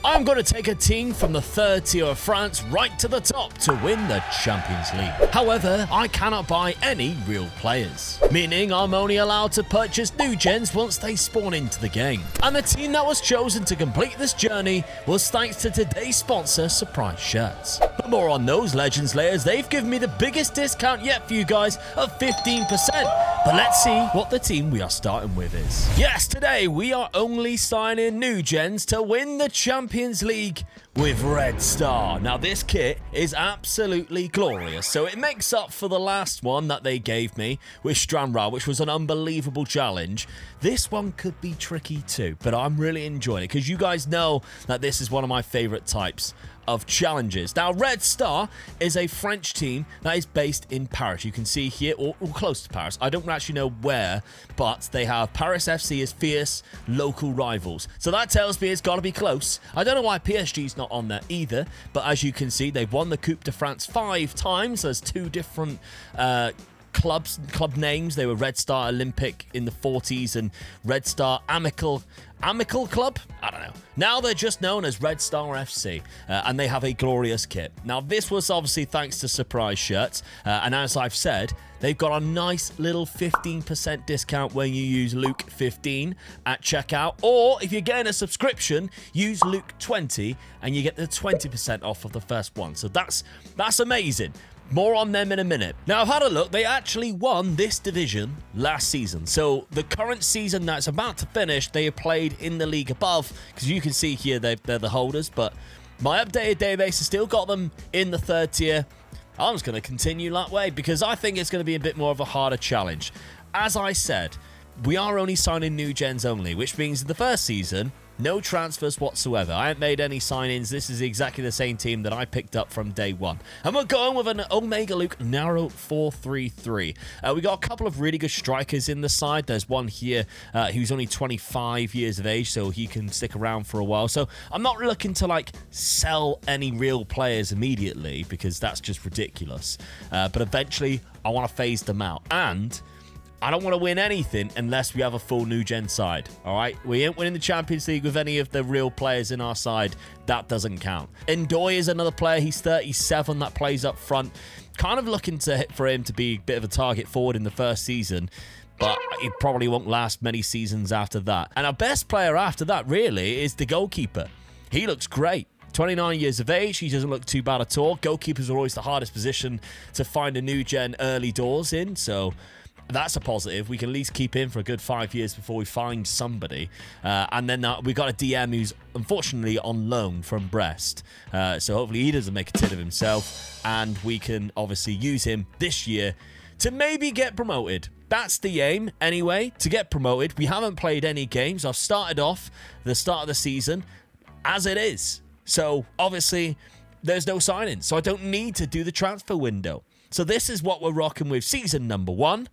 I'm going to take a team from the third tier of France right to the top to win the Champions League. However, I cannot buy any real players, meaning I'm only allowed to purchase NewGens once they spawn into the game. And the team that was chosen to complete this journey was thanks to today's sponsor, Surprise Shirts. But more on those Legends layers, they've given me the biggest discount yet for you guys of 15%. But let's see what the team we are starting with is. Yes, today we are only signing NewGens to win the Champions League with Red Star. Now this kit is absolutely glorious, so it makes up for the last one that they gave me with Strandra, which was an unbelievable challenge. This one could be tricky too, but I'm really enjoying it because you guys know that this is one of my favorite types of challenges. Now, Red Star is a French team that is based in Paris. You can see here, or close to Paris. I don't actually know where, but they have Paris FC as fierce local rivals. So that tells me it's got to be close. I don't know why PSG's not on there either, but as you can see, they've won the Coupe de France 5 times. There's 2 different club names. They were Red Star Olympic in the 40s and Red Star Amical Club? I don't know. Now they're just known as Red Star FC, and they have a glorious kit. Now this was obviously thanks to Surprise Shirts, and as I've said, they've got a nice little 15% discount when you use Luke15 at checkout, or if you're getting a subscription, use Luke20 and you get the 20% off of the first one. So that's amazing. More on them in a minute. Now, I've had a look. They actually won this division last season. So, the current season that's about to finish, they have played in the league above. Because you can see here, they're the holders. But my updated database has still got them in the third tier. I'm just going to continue that way because I think it's going to be a bit more of a harder challenge. As I said, we are only signing NewGens only, which means the first season, no transfers whatsoever. I haven't made any signings. This is exactly the same team that I picked up from day one. And we're going with an Omega Luke Narrow 4-3-3. We got a couple of really good strikers in the side. There's one here who's only 25 years of age, so he can stick around for a while. So I'm not looking to sell any real players immediately because that's just ridiculous. But eventually I want to phase them out. And I don't want to win anything unless we have a full NewGen side, all right? We ain't winning the Champions League with any of the real players in our side. That doesn't count. Ndoye is another player. He's 37 that plays up front. Kind of looking for him to be a bit of a target forward in the first season, but he probably won't last many seasons after that. And our best player after that, really, is the goalkeeper. He looks great. 29 years of age, he doesn't look too bad at all. Goalkeepers are always the hardest position to find a NewGen early doors in, so that's a positive. We can at least keep him for a good 5 years before we find somebody. And then we've got a DM who's unfortunately on loan from Brest. So hopefully he doesn't make a tit of himself. And we can obviously use him this year to maybe get promoted. That's the aim anyway, to get promoted. We haven't played any games. I've started off the start of the season as it is. So obviously there's no signing. So I don't need to do the transfer window. So this is what we're rocking with season number 1.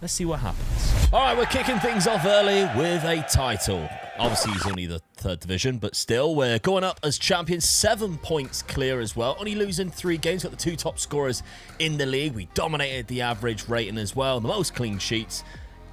Let's see what happens. All right, we're kicking things off early with a title. Obviously, he's only the 3rd division, but still, we're going up as champions. 7 points clear as well. Only losing 3 games. Got the 2 top scorers in the league. We dominated the average rating as well. The most clean sheets.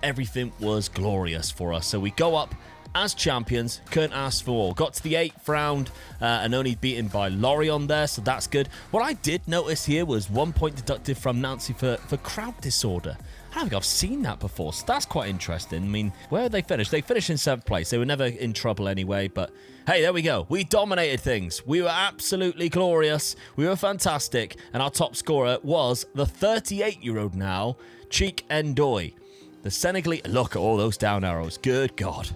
Everything was glorious for us. So we go up as champions. Couldn't ask for more. Got to the 8th round and only beaten by Lorient there, so that's good. What I did notice here was 1 point deducted from Nancy for crowd disorder. I don't think I've seen that before, so that's quite interesting. I mean, where did they finish? They finished in 7th place. They were never in trouble anyway, but hey, there we go. We dominated things. We were absolutely glorious. We were fantastic, and our top scorer was the 38-year-old now, Cheek Ndoye. The Senegalese, look at all those down arrows. Good God.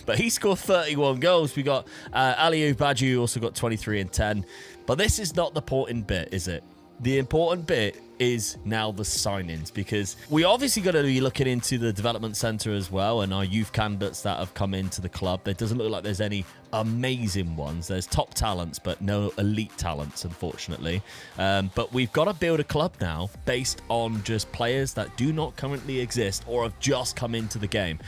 But he scored 31 goals. We got Aliou Badji, who also got 23 and 10. But this is not the important bit, is it? The important bit is now the signings, because we obviously got to be looking into the development center as well and our youth candidates that have come into the club. There doesn't look like there's any amazing ones. There's top talents, but no elite talents, unfortunately. But we've got to build a club now based on just players that do not currently exist or have just come into the game.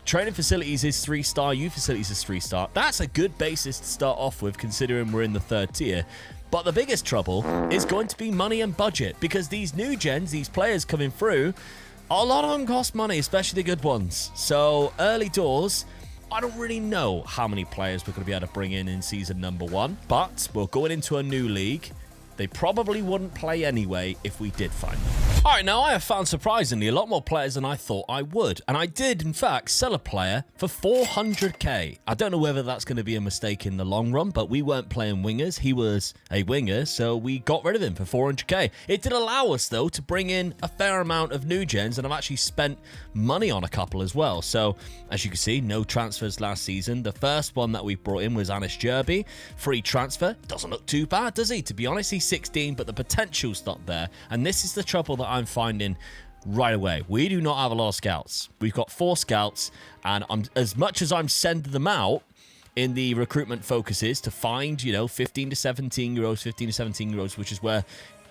Training facilities is 3-star, youth facilities is 3-star. That's a good basis to start off with, considering we're in the 3rd tier. But the biggest trouble is going to be money and budget, because these NewGens, these players coming through, a lot of them cost money, especially the good ones. So early doors, I don't really know how many players we're going to be able to bring in season number 1, but we're going into a new league. They probably wouldn't play anyway if we did find them. All right, now I have found surprisingly a lot more players than I thought I would. And I did, in fact, sell a player for 400k. I don't know whether that's going to be a mistake in the long run, but we weren't playing wingers. He was a winger, so we got rid of him for 400k. It did allow us, though, to bring in a fair amount of NewGens, and I've actually spent money on a couple as well. So, as you can see, no transfers last season. The first one that we brought in was Anis Jerby. Free transfer. Doesn't look too bad, does he? To be honest, he's 16, but the potential's not there. And this is the trouble that I'm finding right away. We do not have a lot of scouts. We've got 4 scouts, and as much as I'm sending them out in the recruitment focuses to find, 15 to 17-year-olds, which is where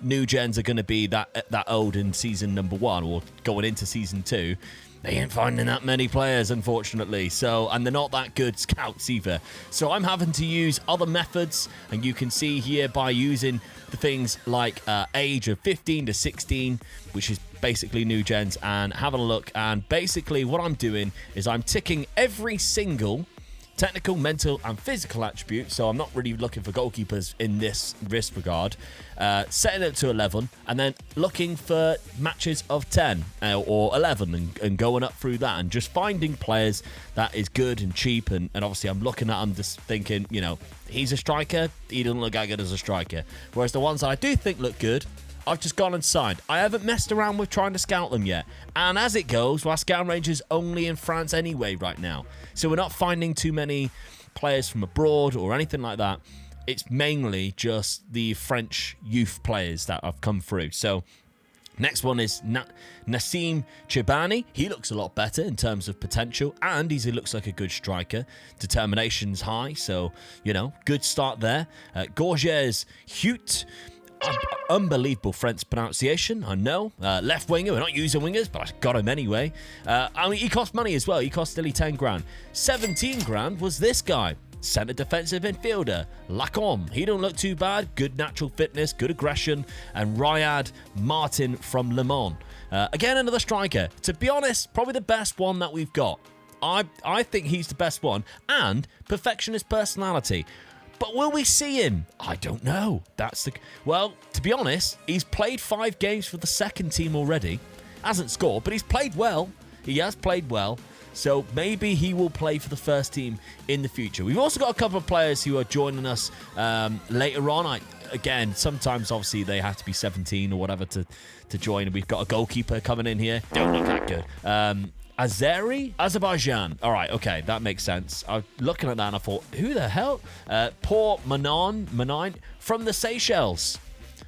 NewGens are going to be that old in season number 1 or going into season 2. They ain't finding that many players, unfortunately. So, and they're not that good scouts either. So I'm having to use other methods, and you can see here by using the things like age of 15 to 16, which is basically NewGens, and having a look. And basically what I'm doing is I'm ticking every single technical, mental, and physical attribute. So I'm not really looking for goalkeepers in this regard. Setting it to 11, and then looking for matches of 10 or 11 and going up through that, and just finding players that is good and cheap. And obviously I'm looking at them just thinking, he's a striker. He doesn't look that good as a striker. Whereas the ones that I do think look good, I've just gone and signed. I haven't messed around with trying to scout them yet. And as it goes, our scout range is only in France anyway right now. So we're not finding too many players from abroad or anything like that. It's mainly just the French youth players that have come through. So next one is Nassim Chibani. He looks a lot better in terms of potential, and he looks like a good striker. Determination's high, so, good start there. Gorges Hute. Unbelievable French pronunciation, I know. Left winger, we're not using wingers, but I got him anyway. He cost money as well. He cost nearly 10 grand. 17 grand was this guy. Centre defensive midfielder, Lacombe. He don't look too bad. Good natural fitness, good aggression. And Riyad Martin from Le Mans. Again, another striker. To be honest, probably the best one that we've got. I think he's the best one. And perfectionist personality. But will we see him? I don't know. Well, to be honest, he's played 5 games for the second team already. Hasn't scored, but he's played well. He has played well. So maybe he will play for the first team in the future. We've also got a couple of players who are joining us later on. Again, sometimes obviously they have to be 17 or whatever to join. We've got a goalkeeper coming in here. Don't look that good. Azeri? Azerbaijan. All right, okay, that makes sense. I was looking at that and I thought, who the hell? Poor Manin from the Seychelles.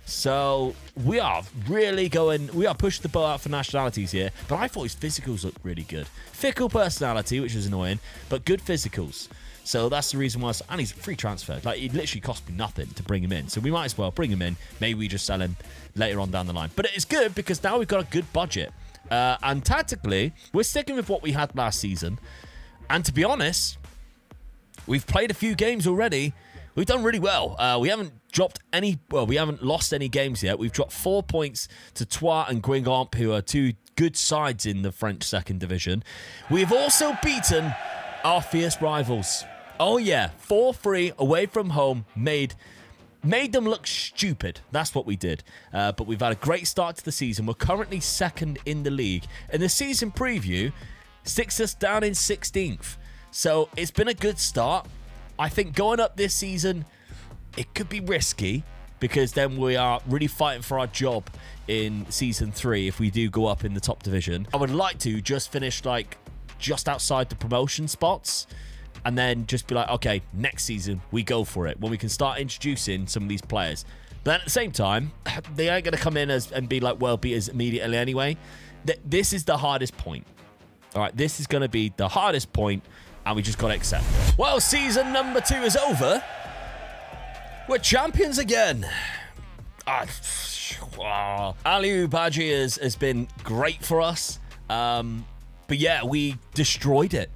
So we are pushing the boat out for nationalities here, but I thought his physicals looked really good. Fickle personality, which was annoying, but good physicals. So that's the reason why. And he's a free transfer. Like, it literally cost me nothing to bring him in. So we might as well bring him in. Maybe we just sell him later on down the line. But it's good because now we've got a good budget. And tactically, we're sticking with what we had last season. And to be honest, we've played a few games already. We've done really well. We haven't lost any games yet. We've dropped 4 points to Troyes and Guingamp, who are 2 good sides in the French second division. We've also beaten our fierce rivals. Oh yeah, 4-3 away from home, made them look stupid. That's what we did. But we've had a great start to the season. We're currently second in the league. And the season preview sticks us down in 16th. So it's been a good start. I think going up this season, it could be risky because then we are really fighting for our job in season 3 if we do go up in the top division. I would like to just finish just outside the promotion spots and then just be like, okay, next season we go for it when we can start introducing some of these players. But at the same time, they ain't going to come in and be like world beaters immediately anyway. This is the hardest point. All right, this is going to be the hardest point, and we just got to accept it. Well, season number 2 is over. We're champions again. Aliou Badji has been great for us. But yeah, we destroyed it.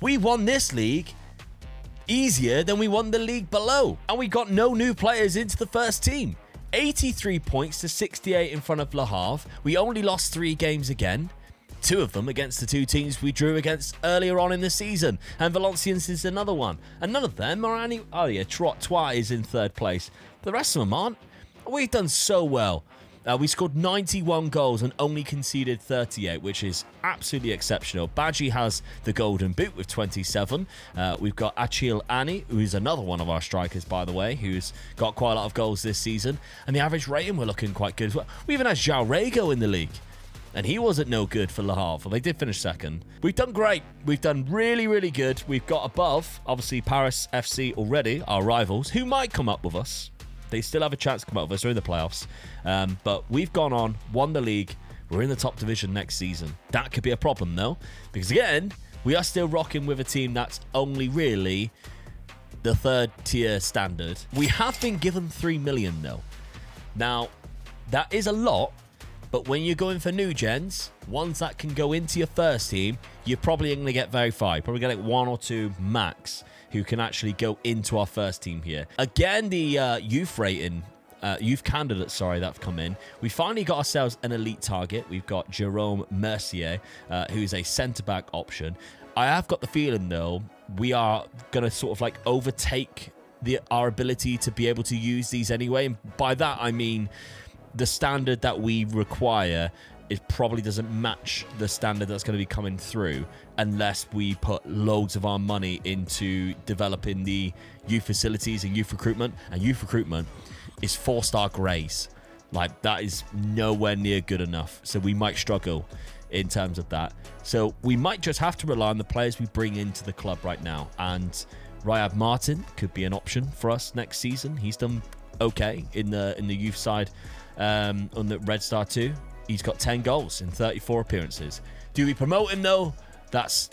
We won this league easier than we won the league below. And we got no new players into the first team. 83 points to 68 in front of Le Havre. We only lost 3 games again. 2 of them against the 2 teams we drew against earlier on in the season. And Valenciennes is another one. And none of them are any... Oh yeah, Troyes is in 3rd place. The rest of them aren't. We've done so well. We scored 91 goals and only conceded 38, which is absolutely exceptional. Badji has the golden boot with 27. We've got Achille Ani, who is another one of our strikers, by the way, who's got quite a lot of goals this season. And the average rating, we're looking quite good as well. We even had João Rego in the league. And he wasn't no good for Le Havre. They did finish 2nd. We've done great. We've done really, really good. We've got above, obviously, Paris FC already, our rivals, who might come up with us. They still have a chance to come up with us. They're in the playoffs. But we've gone on, won the league. We're in the top division next season. That could be a problem, though. Because, again, we are still rocking with a team that's only really the 3rd tier standard. We have been given 3 million, though. Now, that is a lot. But when you're going for NewGens, ones that can go into your first team, you're probably going to get very far. You're probably going to get 1 or 2 max who can actually go into our first team here. Again, the youth rating, youth candidates, that have come in. We finally got ourselves an elite target. We've got Jerome Mercier, who's a centre-back option. I have got the feeling, though, we are going to sort of like overtake our ability to be able to use these anyway. And by that, I mean the standard that we require, it probably doesn't match the standard that's going to be coming through unless we put loads of our money into developing the youth facilities and youth recruitment. And youth recruitment is 4-star grays. Like, that is nowhere near good enough. So we might struggle in terms of that. So we might just have to rely on the players we bring into the club right now. And Riyad Martin could be an option for us next season. He's done okay in the youth side on the Red Star 2. He's got 10 goals in 34 appearances. Do we promote him, though? That's,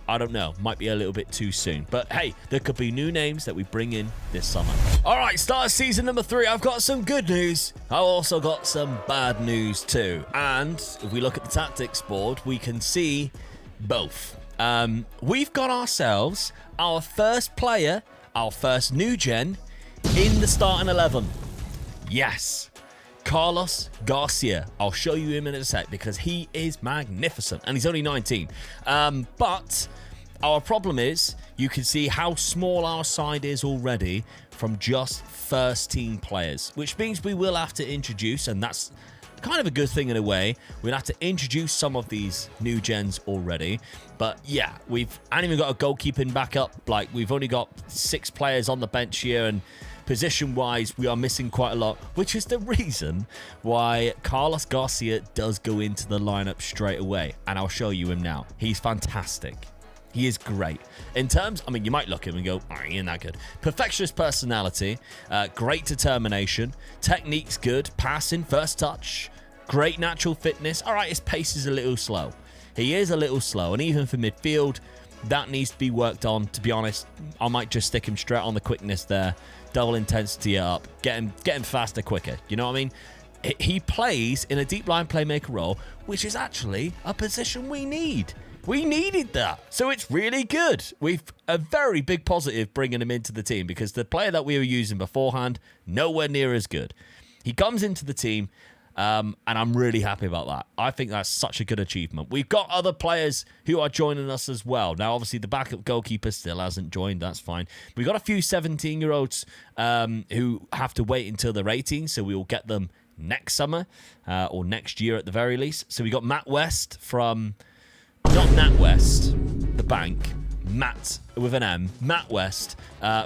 I don't know. Might be a little bit too soon. But, hey, there could be new names that we bring in this summer. All right, start of season number 3. I've got some good news. I've also got some bad news, too. And if we look at the tactics board, we can see both. We've got ourselves our first player, our first new gen, in the starting 11. Yes. Carlos Garcia. I'll show you him in a sec because he is magnificent and he's only 19. But our problem is you can see how small our side is already from just first team players, which means we will have to introduce, and that's kind of a good thing in a way, we'll have to introduce some of these new gens already. But yeah, I haven't even got a goalkeeping backup. Like, we've only got 6 players on the bench here, and position-wise, we are missing quite a lot, which is the reason why Carlos Garcia does go into the lineup straight away. And I'll show you him now. He's fantastic. He is great. In terms, I mean, you might look at him and go, oh, he ain't that good. Perfectionist personality, great determination, technique's good, passing, first touch, great natural fitness. All right, his pace is a little slow. He is a little slow, and even for midfield, that needs to be worked on. To be honest, I might just stick him straight on the quickness there. Double intensity up, get him faster, quicker. You know what I mean? He plays in a deep line playmaker role, which is actually a position we need. We needed that. So it's really good. We've a very big positive bringing him into the team because the player that we were using beforehand, nowhere near as good. He comes into the team, and I'm really happy about that. I think that's such a good achievement. We've got other players who are joining us as well. Now, obviously, the backup goalkeeper still hasn't joined. That's fine. We've got a few 17-year-olds who have to wait until they're 18, so we will get them next summer or next year at the very least. So we got Matt West from... Not Nat West, the bank. Matt with an M. Matt West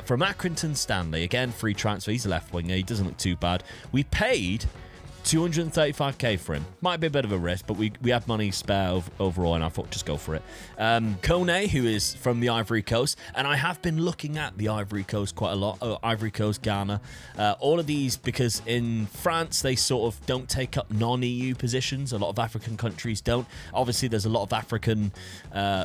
from Accrington Stanley. Again, free transfer. He's a left winger. He doesn't look too bad. We paid 235k for him. Might be a bit of a risk, but we had money spare overall, and I thought just go for it. Kone, who is from the Ivory Coast, and I have been looking at the Ivory Coast quite a lot. Ivory Coast, Ghana, all of these, because in France they sort of don't take up non-EU positions. A lot of African countries don't. Obviously, there's a lot of African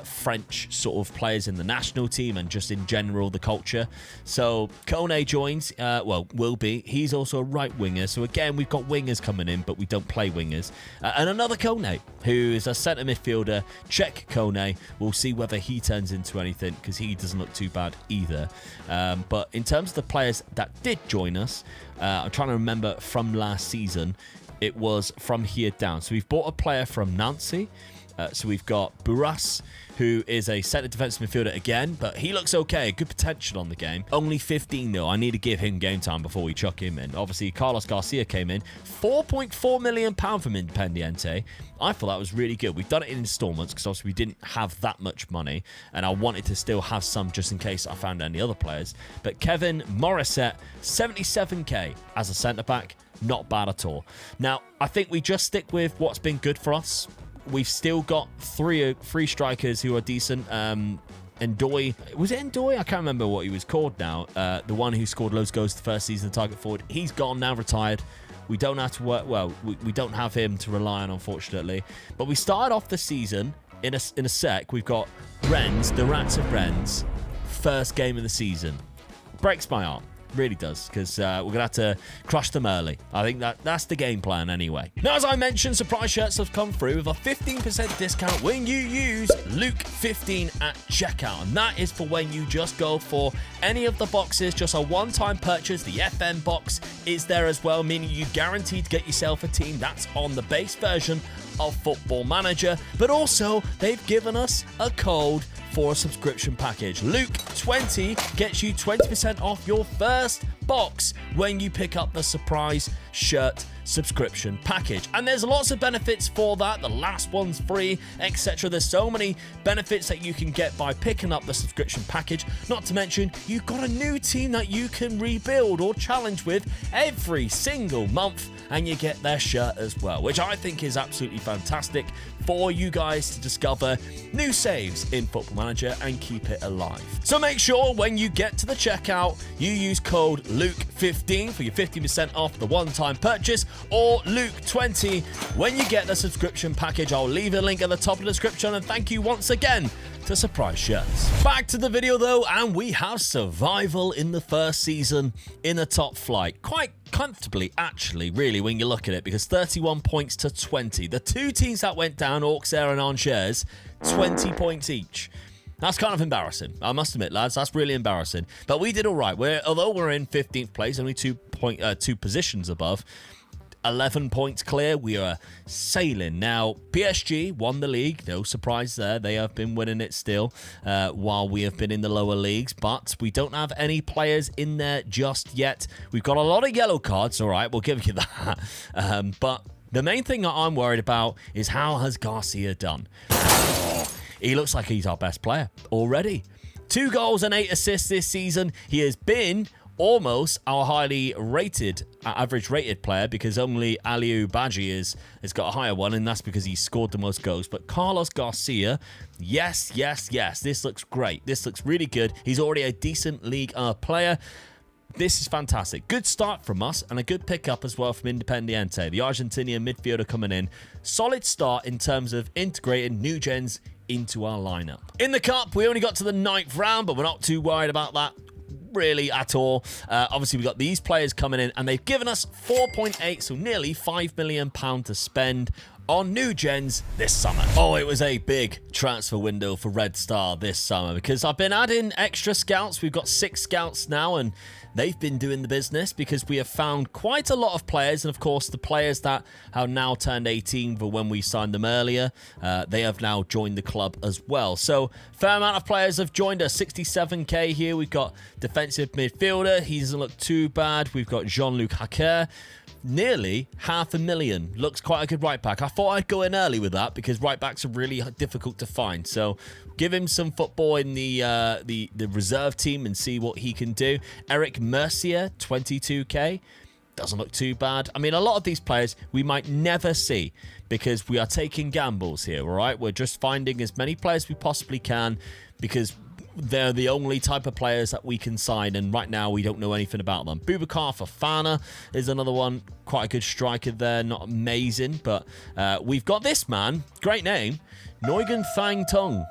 French sort of players in the national team and just in general the culture. So Kone joins. Will be. He's also a right winger. So again, we've got wingers coming in, but we don't play wingers. And another Kone, who is a centre midfielder, Czech Kone. We'll see whether he turns into anything, because he doesn't look too bad either. But in terms of the players that did join us, I'm trying to remember from last season, it was from here down. So we've bought a player from Nancy, So we've got Buras, who is a centre defensive midfielder again, but he looks okay. Good potential on the game. Only 15 though. I need to give him game time before we chuck him in. Obviously, Carlos Garcia came in. £4.4 million from Independiente. I thought that was really good. We've done it in installments because obviously we didn't have that much money, and I wanted to still have some just in case I found any other players. But Kevin Morissette, 77k as a centre-back. Not bad at all. Now, I think we just stick with what's been good for us. We've still got three strikers who are decent. Ndoye, was it Ndoye? I can't remember what he was called now. The one who scored loads of goals the first season, the target forward. He's gone now, retired. We don't have to work. Well, we don't have him to rely on, unfortunately. But we started off the season in a sec. We've got Rennes, the Rats of Rennes, first game of the season. Breaks my heart. Really does, because we're going to have to crush them early. I think that's the game plan anyway. Now, as I mentioned, surprise shirts have come through with a 15% discount when you use Luke15 at checkout. And that is for when you just go for any of the boxes, just a one-time purchase. The FM box is there as well, meaning you guaranteed to get yourself a team that's on the base version of Football Manager. But also, they've given us a code for a subscription package. Luke20 gets you 20% off your first box when you pick up the surprise shirt subscription package. And there's lots of benefits for that. The last one's free, etc. There's so many benefits that you can get by picking up the subscription package. Not to mention, you've got a new team that you can rebuild or challenge with every single month, and you get their shirt as well, which I think is absolutely fantastic for you guys to discover new saves in Football Manager and keep it alive. So make sure when you get to the checkout, you use code Luke15 for your 15% off the one-time purchase, or Luke20 when you get the subscription package. I'll leave a link at the top of the description, and thank you once again to Surprise Shirts. Back to the video though, and we have survival in the first season in the top flight. Quite comfortably, actually, really, when you look at it, because 31 points to 20. The two teams that went down, Auxerre and Angers, 20 points each. That's kind of embarrassing, I must admit, lads. That's really embarrassing. But we did all right. Although we're in 15th place, only two positions above, 11 points clear. We are sailing. Now, PSG won the league. No surprise there. They have been winning it still while we have been in the lower leagues. But we don't have any players in there just yet. We've got a lot of yellow cards. All right, we'll give you that. But the main thing that I'm worried about is how has Garcia done? He looks like he's our best player already. 2 goals and 8 assists this season. He has been almost our highly rated, average rated player, because only Aliou Badji has got a higher one, and that's because he scored the most goals. But Carlos Garcia, yes. This looks great. This looks really good. He's already a decent Ligue 1 player. This is fantastic. Good start from us, and a good pickup as well from Independiente. The Argentinian midfielder coming in. Solid start in terms of integrating NewGens into our lineup. In the cup, we only got to the 9th round, but we're not too worried about that really at all. Obviously, we've got these players coming in, and they've given us 4.8, so nearly £5 million to spend on NewGens this summer. Oh, it was a big transfer window for Red Star this summer, because I've been adding extra scouts. We've got 6 scouts now, and they've been doing the business, because we have found quite a lot of players. And of course, the players that have now turned 18 for when we signed them earlier, they have now joined the club as well. So fair amount of players have joined us. 67k here. We've got defensive midfielder. He doesn't look too bad. We've got Jean-Luc Hacker. Nearly $500,000. Looks quite a good right back. I thought I'd go in early with that, because right backs are really difficult to find. So give him some football in the reserve team and see what he can do. Eric Mercier, 22k. Doesn't look too bad. I mean, a lot of these players we might never see, because we are taking gambles here, all right? We're just finding as many players we possibly can, because they're the only type of players that we can sign, and right now we don't know anything about them. Boubacar Fofana is another one. Quite a good striker there. Not amazing, but we've got this man. Great name. Nguyen Thang Tung.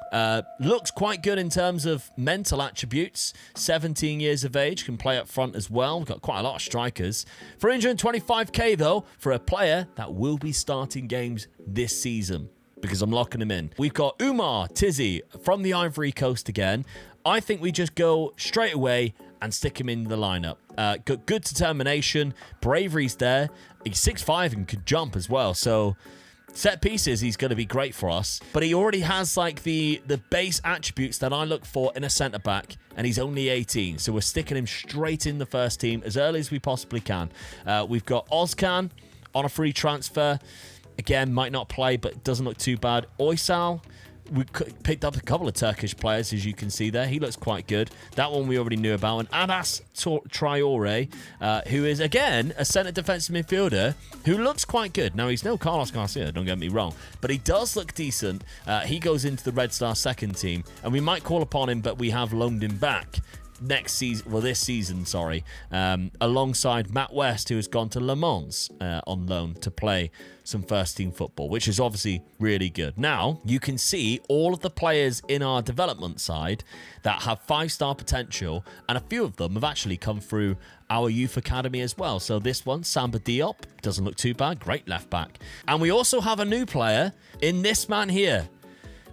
Looks quite good in terms of mental attributes. 17 years of age. Can play up front as well. We've got quite a lot of strikers. 325k though for a player that will be starting games this season, because I'm locking him in. We've got Umar Tizi from the Ivory Coast again. I think we just go straight away and stick him in the lineup. Got good determination. Bravery's there. He's 6'5" and could jump as well. So Set pieces, he's going to be great for us, but he already has like the base attributes that I look for in a centre-back, and he's only 18, so we're sticking him straight in the first team as early as we possibly can. We've got Ozcan on a free transfer. Again, might not play, but doesn't look too bad. Oysal, we picked up a couple of Turkish players, as you can see there. He looks quite good. That one we already knew about. And Anas Traore, who is, again, a centre defensive midfielder who looks quite good. Now, he's no Carlos Garcia, don't get me wrong, but he does look decent. He goes into the Red Star second team, and we might call upon him, but we have loaned him back next season, well, this season, sorry, alongside Matt West, who has gone to Le Mans on loan to play some first team football, which is obviously really good. Now, you can see all of the players in our development side that have 5-star potential, and a few of them have actually come through our youth academy as well. So this one, Samba Diop, doesn't look too bad, great left back. And we also have a new player in this man here.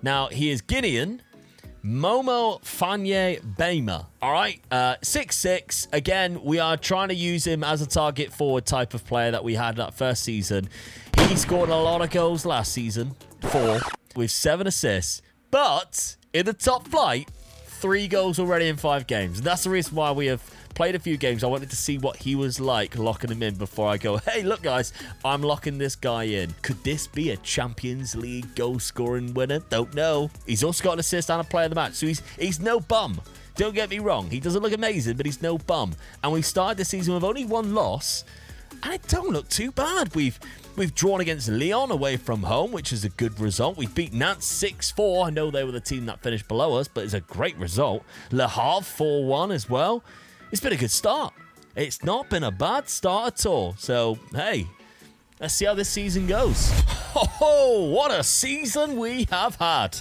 Now, he is Guinean, Momo Fanye Bema. All right, 6'6". Again, we are trying to use him as a target forward type of player that we had that first season. He scored a lot of goals last season, 4, with 7 assists. But in the top flight, 3 goals already in 5 games. And that's the reason why we have played a few games. I wanted to see what he was like locking him in before I go, hey, look, guys, I'm locking this guy in. Could this be a Champions League goal-scoring winner? Don't know. He's also got an assist and a player of the match, so he's no bum. Don't get me wrong. He doesn't look amazing, but he's no bum. And we started the season with only 1 loss, and it don't look too bad. We've drawn against Lyon away from home, which is a good result. We've beat Nantes 6-4. I know they were the team that finished below us, but it's a great result. Le Havre 4-1 as well. It's been a good start. It's not been a bad start at all. So, hey, let's see how this season goes. Oh, what a season we have had.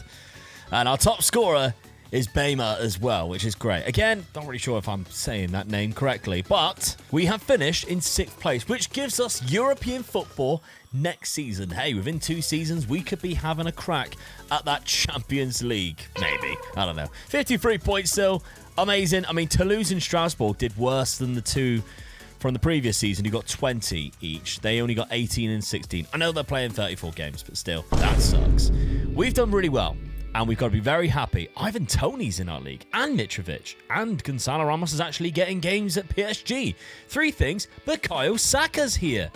And our top scorer is Bema as well, which is great. Again, not really sure if I'm saying that name correctly, but we have finished in 6th place, which gives us European football next season. Hey, within 2 seasons, we could be having a crack at that Champions League. Maybe. I don't know. 53 points still. Amazing. I mean, Toulouse and Strasbourg did worse than the 2 from the previous season, who got 20 each. They only got 18 and 16. I know they're playing 34 games, but still, that sucks. We've done really well, and we've got to be very happy. Ivan Toney's in our league, and Mitrovic, and Gonzalo Ramos is actually getting games at PSG. 3 things, but Bukayo Saka's here.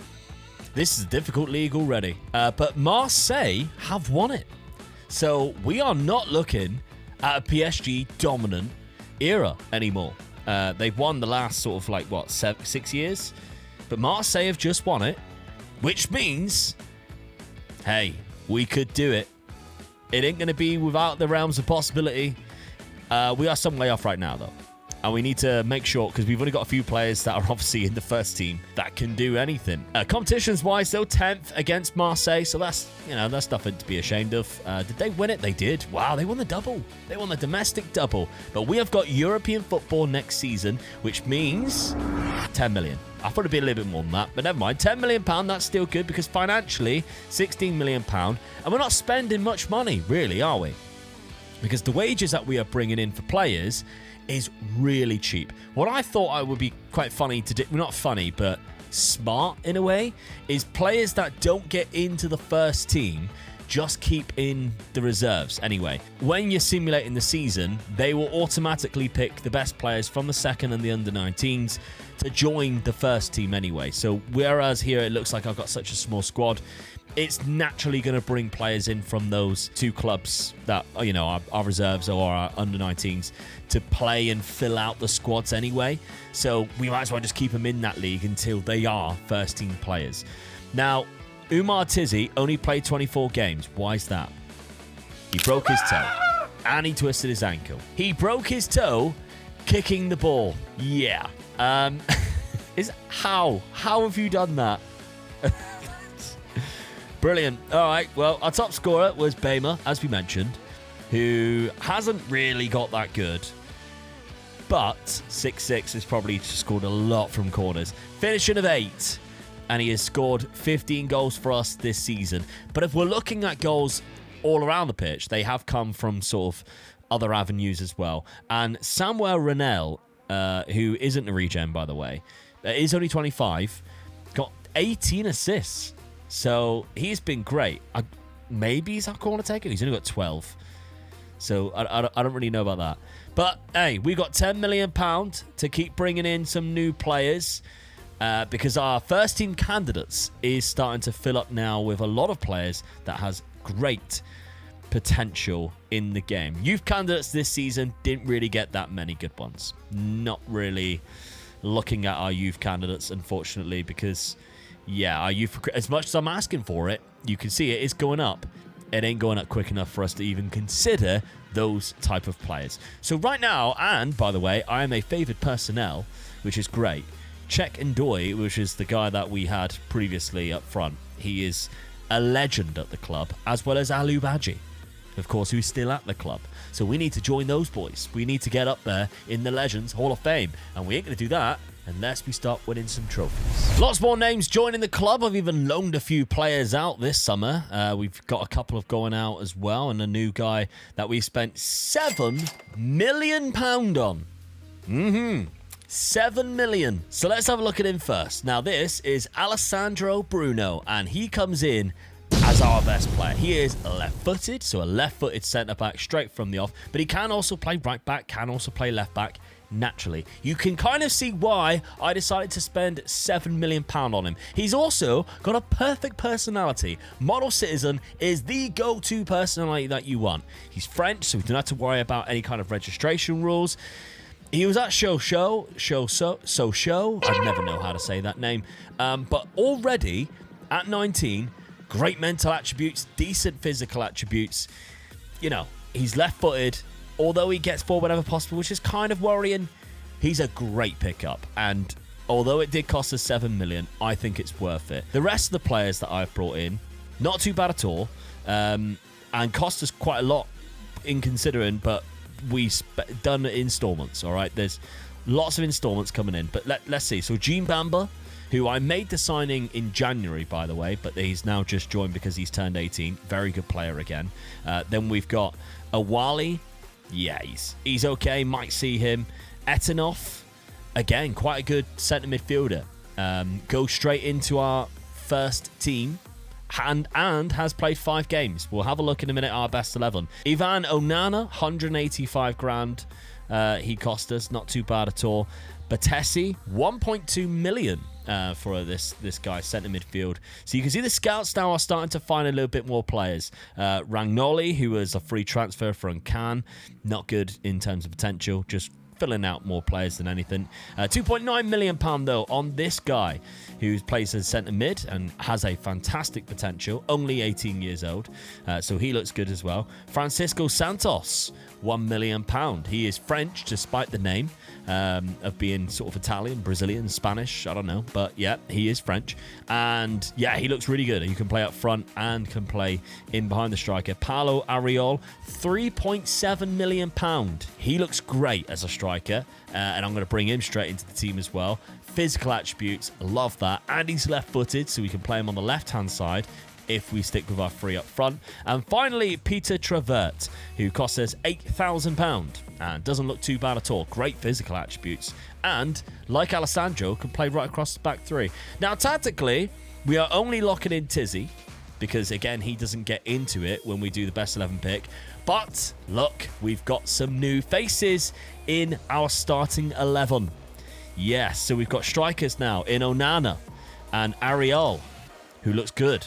This is a difficult league already, but Marseille have won it. So we are not looking at a PSG dominant era anymore. They've won the last sort of like, what, 6 years? But Marseille have just won it, which means, hey, we could do it. It ain't going to be without the realms of possibility. We are some way off right now, though. And we need to make sure, because we've only got a few players that are obviously in the first team that can do anything. Competitions-wise, though, 10th against Marseille, so that's, that's nothing to be ashamed of. Did they win it? They did. Wow, they won the double. They won the domestic double. But we have got European football next season, which means 10 million. I thought it'd be a little bit more than that, but never mind. £10 million, that's still good, because financially, £16 million, and we're not spending much money, really, are we? Because the wages that we are bringing in for players is really cheap. What I thought I would be quite funny to do, not funny, but smart in a way, is players that don't get into the first team just keep in the reserves anyway. When you're simulating the season, they will automatically pick the best players from the second and the under-19s to join the first team anyway. So whereas here it looks like I've got such a small squad, it's naturally going to bring players in from those 2 clubs that, our reserves or our under-19s to play and fill out the squads anyway. So we might as well just keep them in that league until they are first-team players. Now, Umar Tizi only played 24 games. Why is that? He broke his toe and he twisted his ankle. He broke his toe kicking the ball. Yeah. How have you done that? Brilliant. All right, well, our top scorer was Bema, as we mentioned, who hasn't really got that good. But 6'6" has probably scored a lot from corners. Finishing of 8, and he has scored 15 goals for us this season. But if we're looking at goals all around the pitch, they have come from sort of other avenues as well. And Samuel Renel, who isn't a regen, by the way, is only 25, got 18 assists. So he's been great. Maybe he's our corner taker. He's only got 12. So I don't really know about that. But, hey, we got £10 million to keep bringing in some new players because our first team candidates is starting to fill up now with a lot of players that has great potential in the game. Youth candidates this season didn't really get that many good ones. Not really looking at our youth candidates, unfortunately, because, yeah, our youth, as much as I'm asking for it, you can see it is going up. It ain't going up quick enough for us to even consider those type of players. So right now, and by the way, I am a favoured personnel, which is great. Czech Ndoye, which is the guy that we had previously up front, he is a legend at the club, as well as Alu Badji, of course, who's still at the club. So we need to join those boys. We need to get up there in the Legends Hall of Fame, and we ain't going to do that unless we start winning some trophies. Lots more names joining the club. I've even loaned a few players out this summer. We've got a couple of going out as well, and a new guy that we spent £7 million on. $7 million. So let's have a look at him first. Now this is Alessandro Bruno, and he comes in as our best player. He is left-footed, so a left-footed centre-back straight from the off, but he can also play right-back, can also play left-back naturally. You can kind of see why I decided to spend £7 million on him. He's also got a perfect personality. Model citizen is the go-to personality that you want. He's French, so we don't have to worry about any kind of registration rules. He was at Show. I never know how to say that name. But already at 19, great mental attributes, decent physical attributes. You know, he's left-footed. Although he gets forward whenever possible, which is kind of worrying, he's a great pickup. And although it did cost us $7 million, I think it's worth it. The rest of the players that I've brought in, not too bad at all, and cost us quite a lot in considering, but we've done installments, all right? There's lots of installments coming in, but let's see. So Jean Bamba, who I made the signing in January, by the way, but he's now just joined because he's turned 18. Very good player again. Then we've got Awali. Yeah, he's okay. Might see him. Etanoff, again, quite a good centre midfielder. Goes straight into our first team and has played 5 games. We'll have a look in a minute at our best 11. Ivan Onana, 185 grand. He cost us, not too bad at all. Batessi, 1.2 million for this guy, centre midfield. So you can see the scouts now are starting to find a little bit more players. Ragnoli, who was a free transfer from Cannes, not good in terms of potential, just filling out more players than anything. £2.9 million though on this guy who plays as centre mid and has a fantastic potential, only 18 years old, so he looks good as well. Francisco Santos, £1 million. He is French despite the name of being sort of Italian, Brazilian, Spanish, I don't know, but yeah, he is French, and yeah, he looks really good. He can play up front and can play in behind the striker. Paulo Ariol, £3.7 million. He looks great as a striker, and I'm going to bring him straight into the team as well. Physical attributes, love that, and he's left-footed, so we can play him on the left-hand side if we stick with our 3 up front. And finally, Peter Travert, who cost us £8,000 and doesn't look too bad at all. Great physical attributes, and like Alessandro, can play right across the back 3. Now, tactically, we are only locking in Tizzy because, again, he doesn't get into it when we do the best 11 pick. But look, we've got some new faces in our starting 11. Yes, so we've got strikers now in Onana and Ariel, who looks good.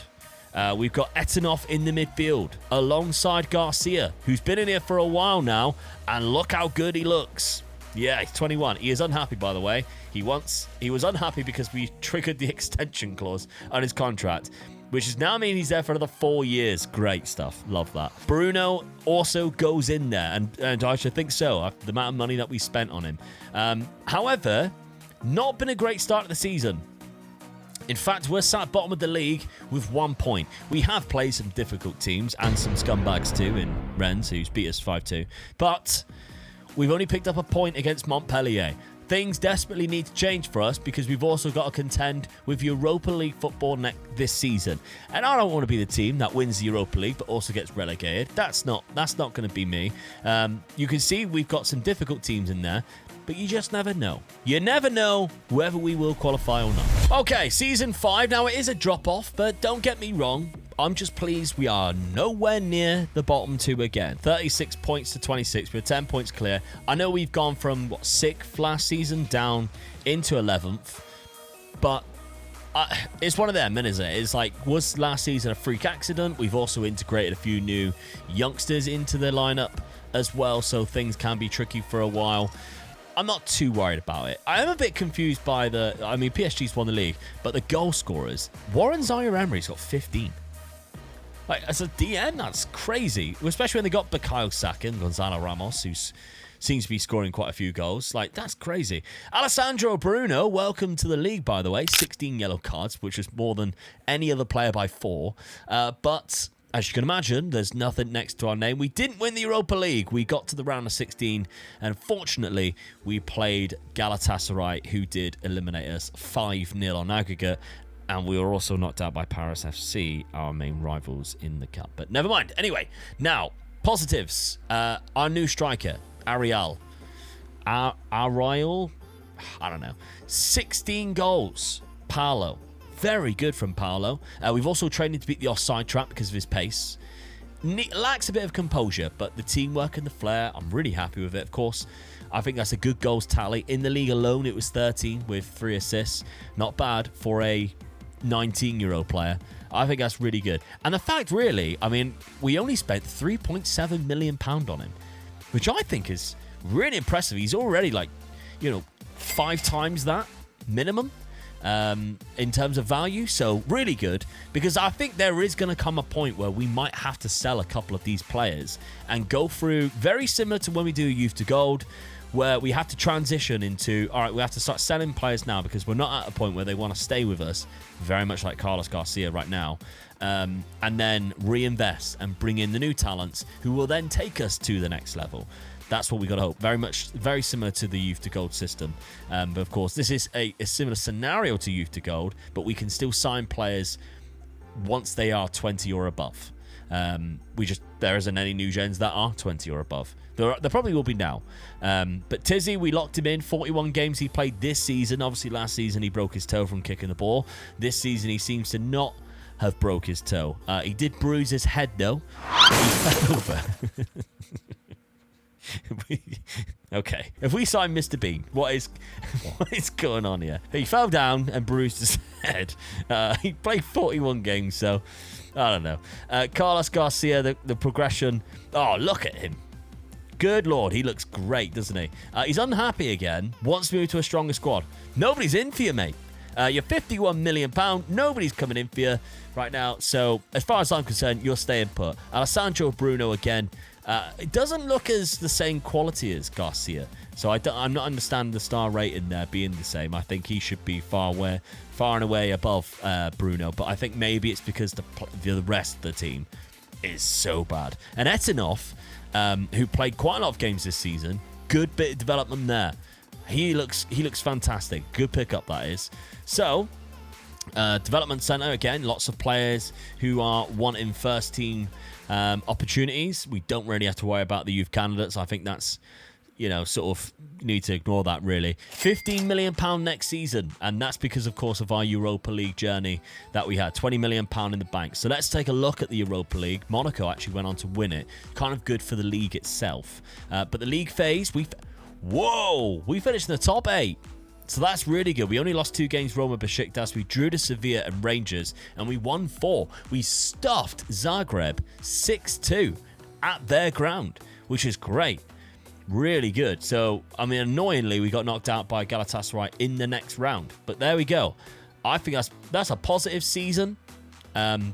We've got Etanoff in the midfield alongside Garcia, who's been in here for a while now, and look how good he looks. Yeah, he's 21. He is unhappy, by the way. He was unhappy because we triggered the extension clause on his contract, which is now mean he's there for another 4 years. Great stuff. Love that. Bruno also goes in there, and I should think so, after the amount of money that we spent on him. However, not been a great start to the season. In fact, we're sat bottom of the league with 1 point. We have played some difficult teams and some scumbags too in Rennes, who's beat us 5-2. But we've only picked up a point against Montpellier. Things desperately need to change for us because we've also got to contend with Europa League football this season. And I don't want to be the team that wins the Europa League but also gets relegated. That's not going to be me. You can see we've got some difficult teams in there, but you just never know. You never know whether we will qualify or not. Okay, season 5. Now, it is a drop-off, but don't get me wrong. I'm just pleased we are nowhere near the bottom 2 again. 36 points to 26. We're 10 points clear. I know we've gone from, 6th last season down into 11th. But it's one of them, isn't it? It's like, was last season a freak accident? We've also integrated a few new youngsters into the lineup as well, so things can be tricky for a while. I'm not too worried about it. I am a bit confused by PSG's won the league, but the goal scorers, Warren Zaire-Emery's got 15. Like, as a DN, that's crazy. Especially when they got Bukayo Saka and Gonzalo Ramos, who seems to be scoring quite a few goals. Like, that's crazy. Alessandro Bruno, welcome to the league, by the way. 16 yellow cards, which is more than any other player by 4. But as you can imagine, there's nothing next to our name. We didn't win the Europa League. We got to the round of 16, and fortunately, we played Galatasaray, who did eliminate us 5-0 on aggregate, and we were also knocked out by Paris FC, our main rivals in the cup. But never mind. Anyway, now, positives. Our new striker, Ariel. Ariel? I don't know. 16 goals. Paolo. Very good from Paolo. We've also trained him to beat the offside trap because of his pace. Lacks a bit of composure, but the teamwork and the flair, I'm really happy with it. Of course, I think that's a good goals tally. In the league alone, it was 13 with 3 assists. Not bad for a 19-year-old player. I think that's really good. And the fact, really, I mean, we only spent £3.7 million on him, which I think is really impressive. He's already 5 times that minimum. In terms of value, so really good, because I think there is going to come a point where we might have to sell a couple of these players and go through very similar to when we do Youth to Gold, where we have to transition into, all right, we have to start selling players now because we're not at a point where they want to stay with us, very much like Carlos Garcia right now, and then reinvest and bring in the new talents who will then take us to the next level. That's what we got to hope. Very similar to the Youth to Gold system. But of course, this is a similar scenario to Youth to Gold, but we can still sign players once they are 20 or above. There isn't any NewGens that are 20 or above. There probably will be now. But Tizzy, we locked him in. 41 games he played this season. Obviously, last season he broke his toe from kicking the ball. This season he seems to not have broke his toe. He did bruise his head, though. He fell over. Okay, if we sign Mr. Bean, what is going on here? He fell down and bruised his head. He played 41 games, so I don't know. Carlos Garcia, the progression. Oh, look at him. Good Lord, he looks great, doesn't he? He's unhappy again, wants to move to a stronger squad. Nobody's in for you, mate. You're £51 million. Nobody's coming in for you right now. So, as far as I'm concerned, you're staying put. Alessandro Bruno again. It doesn't look as the same quality as Garcia. So I'm not understanding the star rating there being the same. I think he should be far and away above Bruno. But I think maybe it's because the rest of the team is so bad. And Etinov, who played quite a lot of games this season, good bit of development there. He looks fantastic. Good pickup, that is. So, development center, again, lots of players who are wanting first team opportunities. We don't really have to worry about the youth candidates. I think that's, sort of need to ignore that, really. £15 million next season, and that's because, of course, of our Europa League journey that we had. £20 million in the bank. So let's take a look at the Europa League. Monaco actually went on to win it. Kind of good for the league itself. But the league phase, we finished in the top 8. So that's really good. We only lost 2 games, Roma, Besiktas. We drew to Sevilla and Rangers, and we won 4. We stuffed Zagreb 6-2 at their ground, which is great. Really good. So, I mean, annoyingly, we got knocked out by Galatasaray in the next round. But there we go. I think that's a positive season.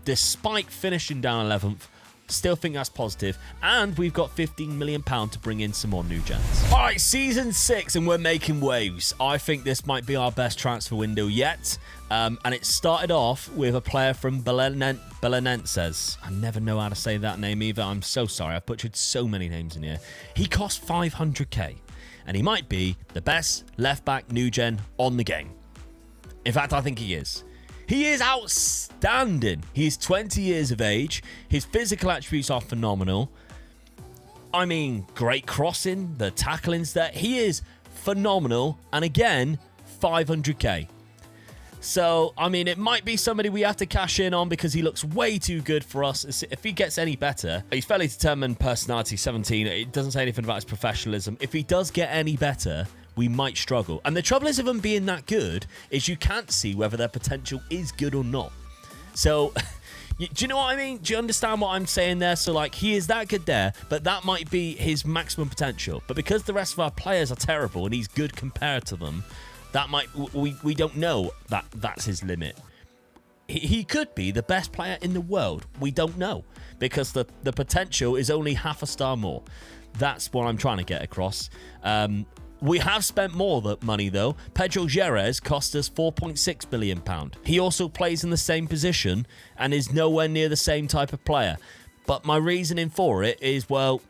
Despite finishing down 11th, still think that's positive. And we've got £15 million to bring in some more NewGens. All right, season 6, and we're making waves. I think this might be our best transfer window yet. And it started off with a player from Belenenses. I never know how to say that name either. I'm so sorry. I've butchered so many names in here. He cost 500k, and he might be the best left-back NewGen on the game. In fact, I think he is. He is outstanding. He's 20 years of age. His physical attributes are phenomenal. I mean, great crossing, the tackling's there. He is phenomenal. And again, 500k. So, I mean, it might be somebody we have to cash in on because he looks way too good for us. If he gets any better, he's fairly determined, personality, 17. It doesn't say anything about his professionalism. If he does get any better, we might struggle. And the trouble is with him being that good is you can't see whether their potential is good or not. So, do you know what I mean? Do you understand what I'm saying there? So, like, he is that good there, but that might be his maximum potential. But because the rest of our players are terrible and he's good compared to them, that might, we don't know that that's his limit. He could be the best player in the world. We don't know because the potential is only half a star more. That's what I'm trying to get across. We have spent more money though. Pedro Jerez cost us £4.6 billion. He also plays in the same position and is nowhere near the same type of player. But my reasoning for it is, well,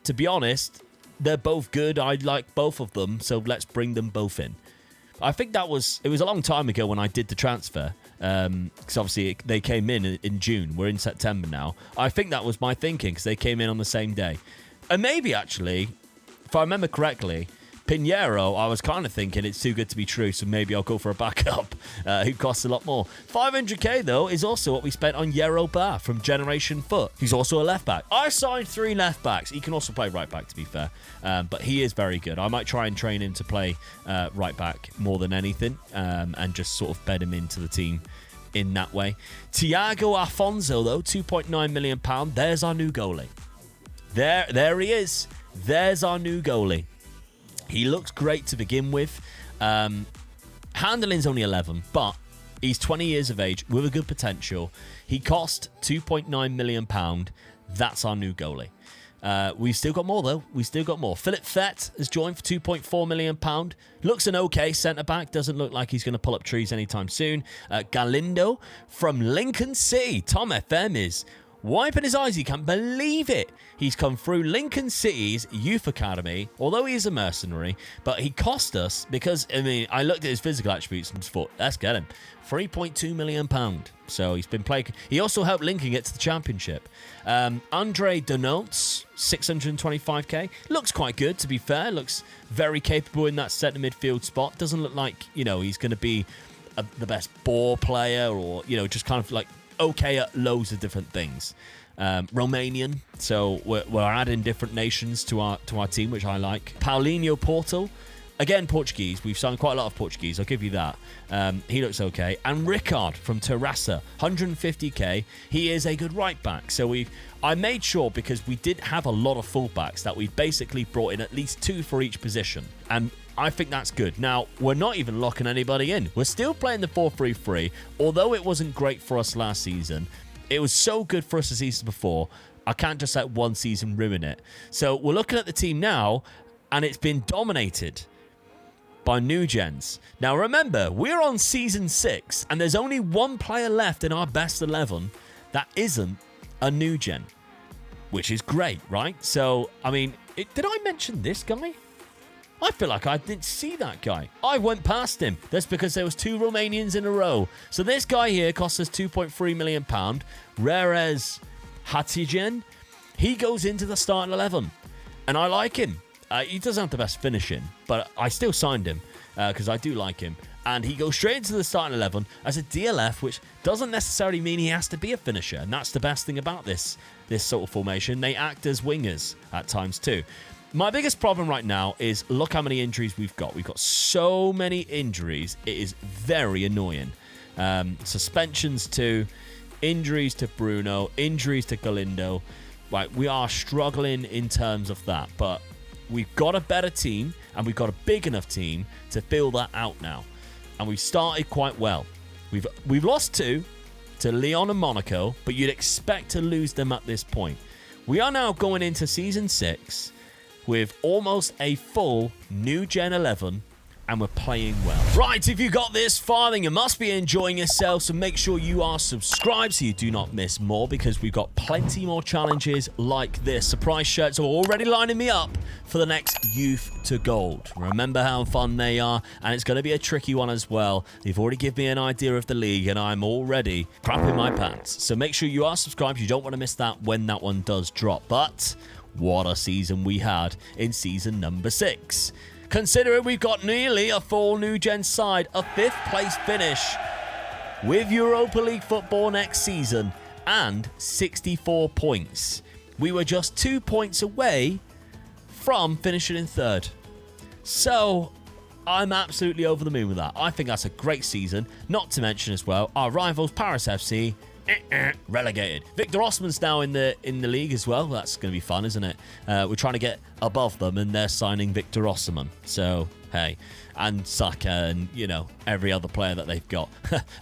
to be honest, they're both good. I like both of them, so let's bring them both in. I think it was a long time ago when I did the transfer, because obviously they came in June. We're in September now. I think that was my thinking because they came in on the same day. And maybe actually, if I remember correctly, Pinheiro, I was kind of thinking it's too good to be true, so maybe I'll go for a backup who costs a lot more. 500k, though, is also what we spent on Europa from Generation Foot. He's also a left-back. I signed 3 left-backs. He can also play right-back, to be fair, but he is very good. I might try and train him to play right-back more than anything and just sort of bed him into the team in that way. Thiago Afonso, though, £2.9 million. There's our new goalie. There he is. There's our new goalie. He looks great to begin with. Handling's only 11, but he's 20 years of age with a good potential. He cost £2.9 million. That's our new goalie. We've still got more, though. We've still got more. Philip Fett has joined for £2.4 million. Looks an okay centre-back. Doesn't look like he's going to pull up trees anytime soon. Galindo from Lincoln City. Tom FM is wiping his eyes. He can't believe it. He's come through Lincoln City's youth academy, although he is a mercenary, but he cost us because, I mean, I looked at his physical attributes and thought, let's get him. £3.2 million. So he's been playing. He also helped Lincoln get to the championship. Andre Donalds, 625k. Looks quite good, to be fair. Looks very capable in that centre midfield spot. Doesn't look like, he's going to be the best ball player or, just kind of like okay at loads of different things. Romanian, so we're adding different nations to our team, which I like. Paulinho Porto, again Portuguese. We've signed quite a lot of Portuguese, I'll give you that. He looks okay. And Ricard from Terrassa, 150k. He is a good right back. So I made sure, because we did have a lot of fullbacks, that we basically brought in at least 2 for each position, and I think that's good. Now, we're not even locking anybody in. We're still playing the 4-3-3, although it wasn't great for us last season. It was so good for us the season before. I can't just let one season ruin it. So we're looking at the team now, and it's been dominated by NewGens. Now remember, we're on season 6, and there's only one player left in our best 11 that isn't a NewGen, which is great, right? So, I mean, did I mention this guy? I feel like I didn't see that guy. I went past him. That's because there was 2 Romanians in a row. So this guy here costs us £2.3 million. Rerez Hatigen. He goes into the starting 11. And I like him. He doesn't have the best finishing, but I still signed him because I do like him. And he goes straight into the starting 11 as a DLF, which doesn't necessarily mean he has to be a finisher. And that's the best thing about this sort of formation. They act as wingers at times too. My biggest problem right now is look how many injuries we've got. We've got so many injuries. It is very annoying. Suspensions to injuries to Bruno, injuries to Galindo. Right, we are struggling in terms of that, but we've got a better team and we've got a big enough team to fill that out now. And we've started quite well. We've lost 2 to Lyon and Monaco, but you'd expect to lose them at this point. We are now going into season 6 with almost a full new Gen 11, and we're playing well. Right, if you got this far, then you must be enjoying yourself, so make sure you are subscribed so you do not miss more, because we've got plenty more challenges like this. Surprise shirts are already lining me up for the next Youth to Gold. Remember how fun they are, and it's going to be a tricky one as well. They've already given me an idea of the league, and I'm already crapping my pants. So make sure you are subscribed. You don't want to miss that when that one does drop. But what a season we had in season number 6. Considering we've got nearly a full new gen side, a 5th place finish with Europa League football next season and 64 points. We were just 2 points away from finishing in third. So I'm absolutely over the moon with that. I think that's a great season. Not to mention as well, our rivals Paris FC relegated. Victor Osman's now in the league as well. That's going to be fun, isn't it? We're trying to get above them, and they're signing Victor Osman. So hey, and Saka, and every other player that they've got.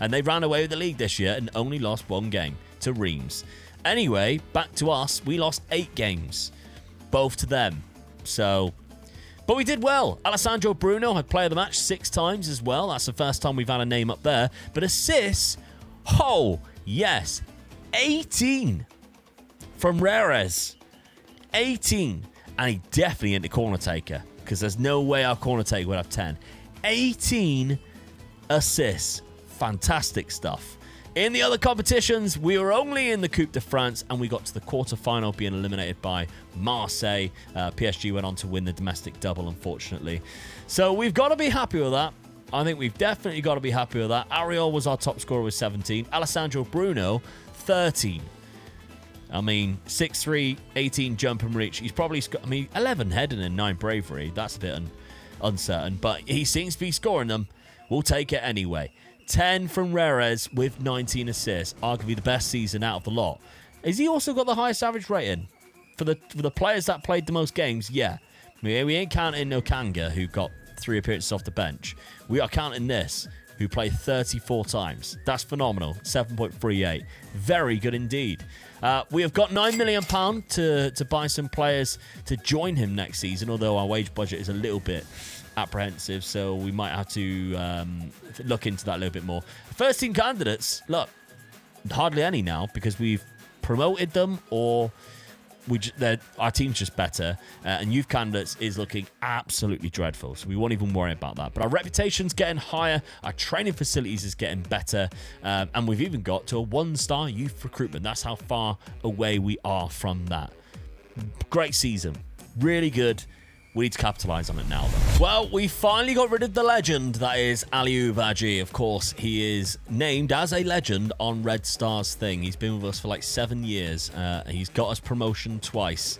And they ran away with the league this year and only lost 1 game to Reims. Anyway, back to us. We lost 8 games, both to them. So, but we did well. Alessandro Bruno had player of the match 6 times as well. That's the first time we've had a name up there. But assists, yes, 18 from Reyes. 18. And he definitely ain't the corner taker, because there's no way our corner taker would have 10. 18 assists. Fantastic stuff. In the other competitions, we were only in the Coupe de France, and we got to the quarter-final, being eliminated by Marseille. PSG went on to win the domestic double, unfortunately. So we've got to be happy with that. I think we've definitely got to be happy with that. Ariel was our top scorer with 17. Alessandro Bruno, 13. I mean, 6'3", 18 jump and reach. He's probably 11 heading and 9 bravery. That's a bit uncertain, but he seems to be scoring them. We'll take it anyway. 10 from Reyes with 19 assists. Arguably the best season out of the lot. Has he also got the highest average rating? For the players that played the most games, yeah. We ain't counting Okanga, who got 3 appearances off the bench. We are counting this, who played 34 times. That's phenomenal. 7.38. Very good indeed. We have got £9 million to buy some players to join him next season, although our wage budget is a little bit apprehensive, so we might have to look into that a little bit more. First team candidates, look, hardly any now, because we've promoted them, or our team's just better, and youth candidates is looking absolutely dreadful, so we won't even worry about that. But our reputation's getting higher, our training facilities is getting better, and we've even got to a 1-star youth recruitment. That's how far away we are from that. Great season, really good. We need to capitalise on it now, though. Well, we finally got rid of the legend that is Aliou Badji. Of course, he is named as a legend on Red Star's thing. He's been with us for like 7 years. He's got us promotion twice.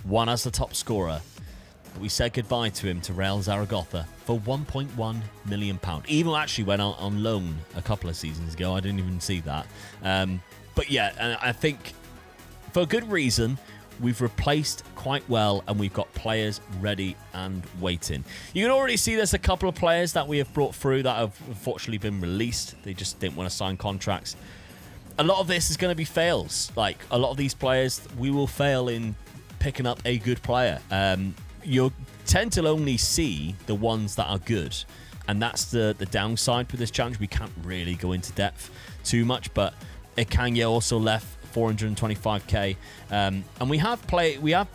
One as the top scorer. But we said goodbye to him to Real Zaragoza for £1.1 million. He even actually went on loan a couple of seasons ago. I didn't even see that. But yeah, I think for a good reason. We've replaced quite well, and we've got players ready and waiting. You can already see there's a couple of players that we have brought through that have unfortunately been released. They just didn't want to sign contracts. A lot of this is going to be fails. Like, a lot of these players, we will fail in picking up a good player. You'll tend to only see the ones that are good, and that's the downside with this challenge. We can't really go into depth too much, but Ekanya also left 425k, and we have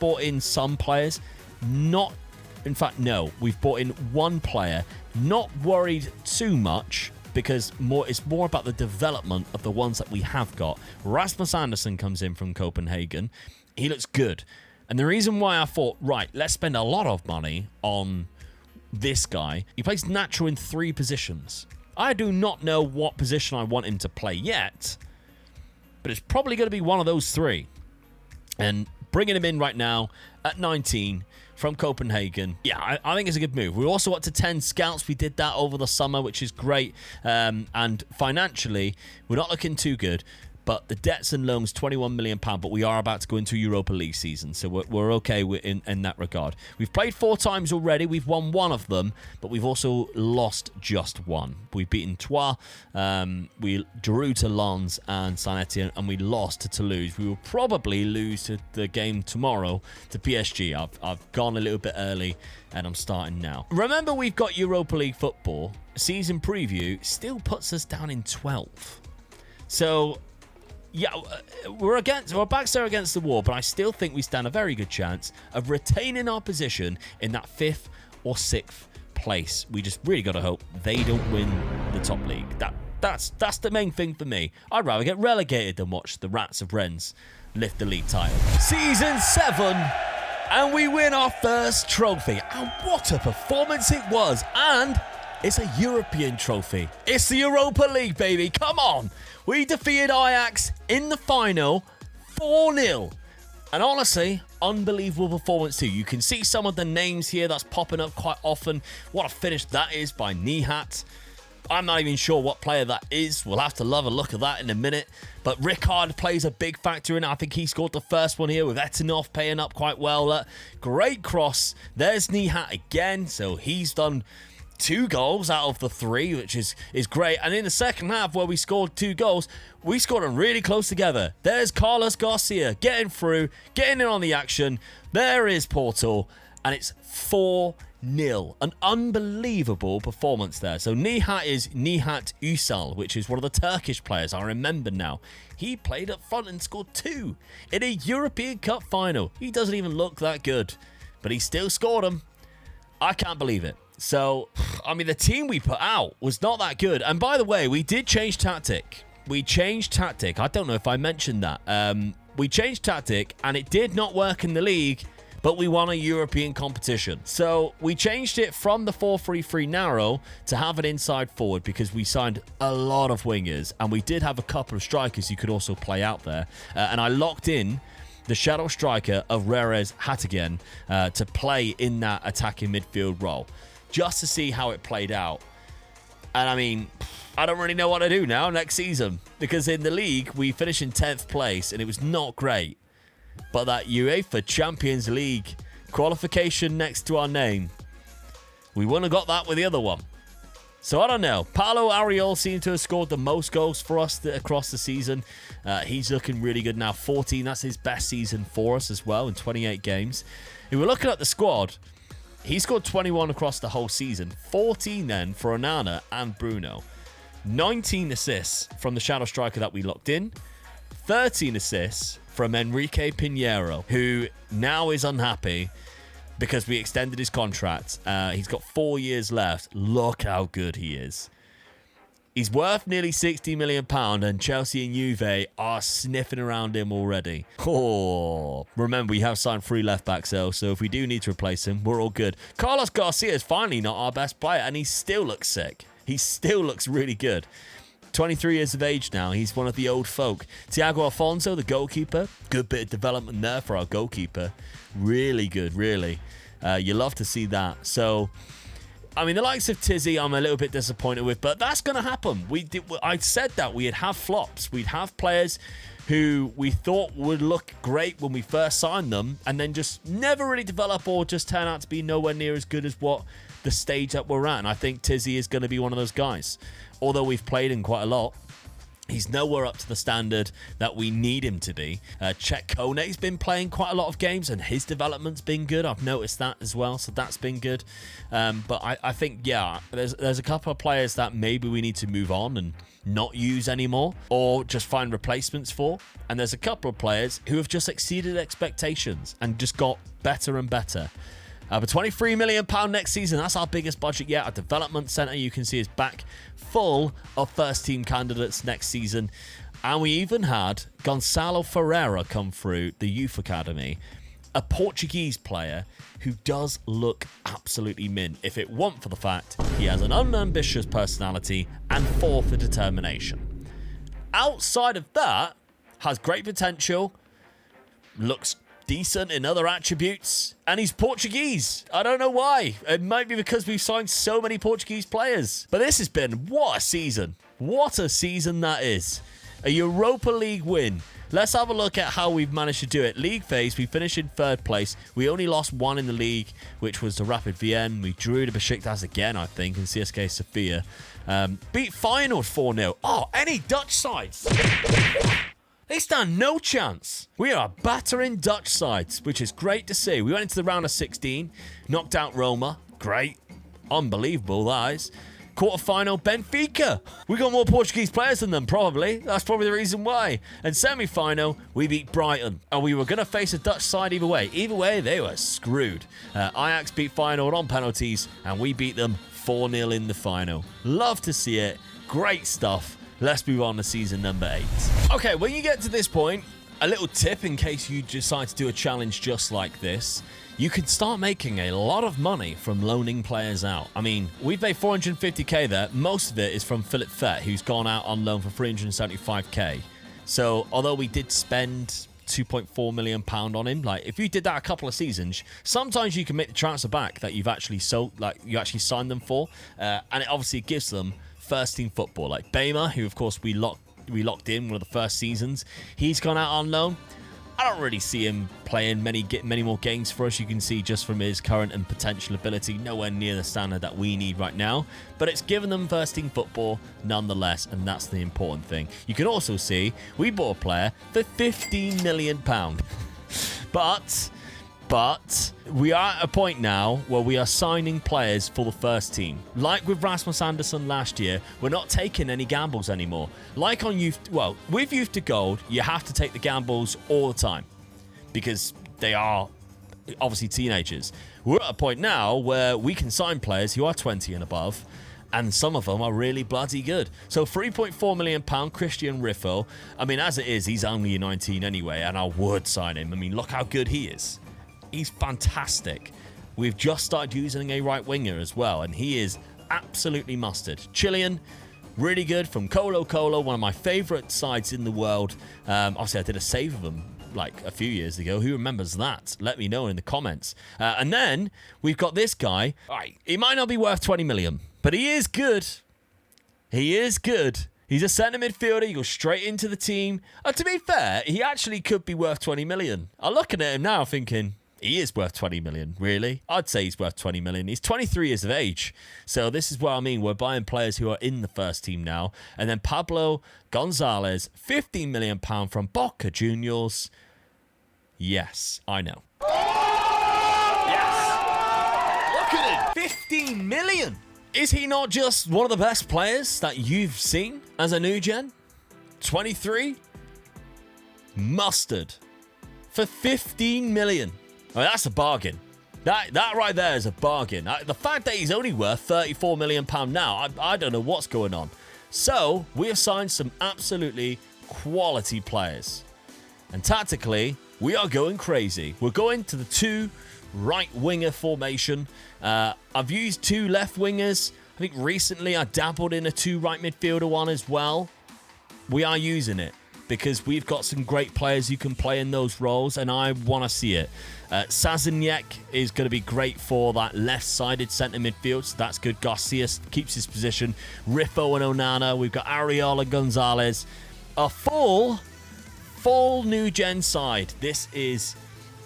bought in some players. We've bought in one player. Not worried too much, because it's more about the development of the ones that we have got. Rasmus Andersen comes in from Copenhagen. He looks good, and the reason why I thought, right, let's spend a lot of money on this guy. He plays natural in 3 positions. I do not know what position I want him to play yet, but it's probably going to be one of those 3. And bringing him in right now at 19 from Copenhagen, yeah, I think it's a good move. We also got to 10 scouts. We did that over the summer, which is great. And financially, we're not looking too good. But the debts and loans, £21 million, but we are about to go into Europa League season, so we're okay in that regard. We've played 4 times already. We've won 1 of them, but we've also lost just 1. We've beaten Troyes, we drew to Lens and Saint-Etienne, and we lost to Toulouse. We will probably lose to the game tomorrow to PSG. I've gone a little bit early, and I'm starting now. Remember, we've got Europa League football. Season preview still puts us down in 12th. So yeah, we're backs there against the wall, but I still think we stand a very good chance of retaining our position in that 5th or 6th place. We just really got to hope they don't win the top league. That's the main thing for me. I'd rather get relegated than watch the Rats of Rennes lift the league title. Season 7, and we win our first trophy. And what a performance it was. And It's a European trophy. It's the Europa League, baby. Come on. We defeated Ajax in the final 4-0. And honestly, unbelievable performance too. You can see some of the names here that's popping up quite often. What a finish that is by Nihat. I'm not even sure what player that is. We'll have to love a look at that in a minute. But Ricard plays a big factor in it. I think he scored the first one here with Etanov paying up quite well. Great cross. There's Nihat again. So he's done 2 goals out of the 3, which is great. And in the second half, where we scored 2 goals, we scored them really close together. There's Carlos Garcia getting through, getting in on the action. There is Porto, and it's 4-0. An unbelievable performance there. So Nihat is Nihat UCL, which is one of the Turkish players. I remember now. He played up front and scored 2 in a European Cup final. He doesn't even look that good, but he still scored them. I can't believe it. So, I mean, the team we put out was not that good. And by the way, we did change tactic. I don't know if I mentioned that. We changed tactic, and it did not work in the league, but we won a European competition. So we changed it from the 4-3-3 narrow to have an inside forward, because we signed a lot of wingers, and we did have a couple of strikers you could also play out there. And I locked in the shadow striker of Rerez Hatigen to play in that attacking midfield role, just to see how it played out. And I mean, I don't really know what to do now next season, because in the league, we finished in 10th place, and it was not great. But that UEFA Champions League qualification next to our name, we wouldn't have got that with the other one. So I don't know. Paulo Ariol seemed to have scored the most goals for us across the season. He's looking really good now. 14, that's his best season for us as well in 28 games. If we're looking at the squad, he scored 21 across the whole season. 14 then for Onana and Bruno. 19 assists from the shadow striker that we locked in. 13 assists from Enrique Pinheiro, who now is unhappy because we extended his contract. He's got 4 years left. Look how good he is. He's worth nearly £60 million, and Chelsea and Juve are sniffing around him already. Oh, remember, we have signed 3 left-backs, though, so if we do need to replace him, we're all good. Carlos Garcia is finally not our best player, and he still looks sick. He still looks really good. 23 years of age now. He's one of the old folk. Thiago Alfonso, the goalkeeper. Good bit of development there for our goalkeeper. Really good, really. You love to see that. So, I mean, the likes of Tizzy, I'm a little bit disappointed with, but that's going to happen. I said that we'd have flops. We'd have players who we thought would look great when we first signed them, and then just never really develop, or just turn out to be nowhere near as good as what the stage that we're at. And I think Tizzy is going to be one of those guys. Although we've played him quite a lot, he's nowhere up to the standard that we need him to be. Czech Kone's been playing quite a lot of games, and his development's been good. I've noticed that as well, so that's been good. But I think, yeah, there's a couple of players that maybe we need to move on and not use anymore, or just find replacements for. And there's a couple of players who have just exceeded expectations and just got better and better. But £23 million next season, that's our biggest budget yet. Our development centre, you can see, is back full of first-team candidates next season. And we even had Gonçalo Ferreira come through the youth academy, a Portuguese player who does look absolutely mint, if it weren't for the fact he has an unambitious personality and for determination. Outside of that, has great potential, looks decent in other attributes, and he's Portuguese. I don't know why. It might be because we've signed so many Portuguese players. But this has been, what a season. What a season that is. A Europa League win. Let's have a look at how we've managed to do it. League phase, we finished in 3rd place. We only lost 1 in the league, which was to Rapid Vienna. We drew to Besiktas again, I think, and CSK Sofia. Beat Feyenoord 4-0. Oh, any Dutch sides? They stand no chance. We are battering Dutch sides, which is great to see. We went into the round of 16, knocked out Roma. Great. Unbelievable, that is. Quarter-final, Benfica. We got more Portuguese players than them, probably. That's probably the reason why. And semi-final, we beat Brighton. And we were going to face a Dutch side either way. Either way, they were screwed. Ajax beat Feyenoord on penalties, and we beat them 4-0 in the final. Love to see it. Great stuff. Let's move on to season number 8. Okay, when you get to this point, a little tip in case you decide to do a challenge just like this. you can start making a lot of money from loaning players out. I mean, we've made 450k there. Most of it is from Philip Fett, who's gone out on loan for 375k. So, although we did spend £2.4 million on him, like if you did that a couple of seasons, sometimes you can make the transfer back that you've actually sold, like you actually signed them for, and it obviously gives them first team football. Like Bama, who of course we locked in one of the first seasons, he's gone out on loan. I don't really see him playing many more games for us. You can see just from his current and potential ability, nowhere near the standard that we need right now. But it's given them first team football nonetheless, and that's the important thing. You can also see we bought a player for £15 million. But we are at a point now where we are signing players for the first team. Like with Rasmus Anderson last year, we're not taking any gambles anymore. Like on youth, well, with Youth to Gold, you have to take the gambles all the time because they are obviously teenagers. We're at a point now where we can sign players who are 20 and above, and some of them are really bloody good. So £3.4 million, Christian Riffo. I mean, as it is, he's only 19 anyway, and I would sign him. I mean, look how good he is. He's fantastic. We've just started using a right winger as well, and he is absolutely mustard. Chilean, really good from Colo Colo, one of my favourite sides in the world. Obviously, I did a save of them like a few years ago. Who remembers that? Let me know in the comments. And then we've got this guy. All right, he might not be worth 20 million, but he is good. He is good. He's a centre midfielder. He goes straight into the team. To be fair, he actually could be worth 20 million. I'm looking at him now thinking, he is worth 20 million, really. I'd say he's worth 20 million. He's 23 years of age. So this is what I mean. We're buying players who are in the first team now. And then Pablo Gonzalez, £15 million from Boca Juniors. Yes, I know. Yes! Look at him! 15 million! Is he not just one of the best players that you've seen as a new gen? 23? Mustard. For 15 million. I mean, that's a bargain. That right there is a bargain. The fact that he's only worth £34 million now, I don't know what's going on. So, we have signed some absolutely quality players. And tactically, we are going crazy. We're going to the 2 right winger formation. I've used 2 left wingers. I think recently I dabbled in a 2 right midfielder one as well. We are using it because we've got some great players who can play in those roles, and I want to see it. Saziniec is going to be great for that left-sided centre midfield, so that's good. Garcia keeps his position. Riffo and Onana. We've got Ariel and Gonzalez. A full new gen side. This is...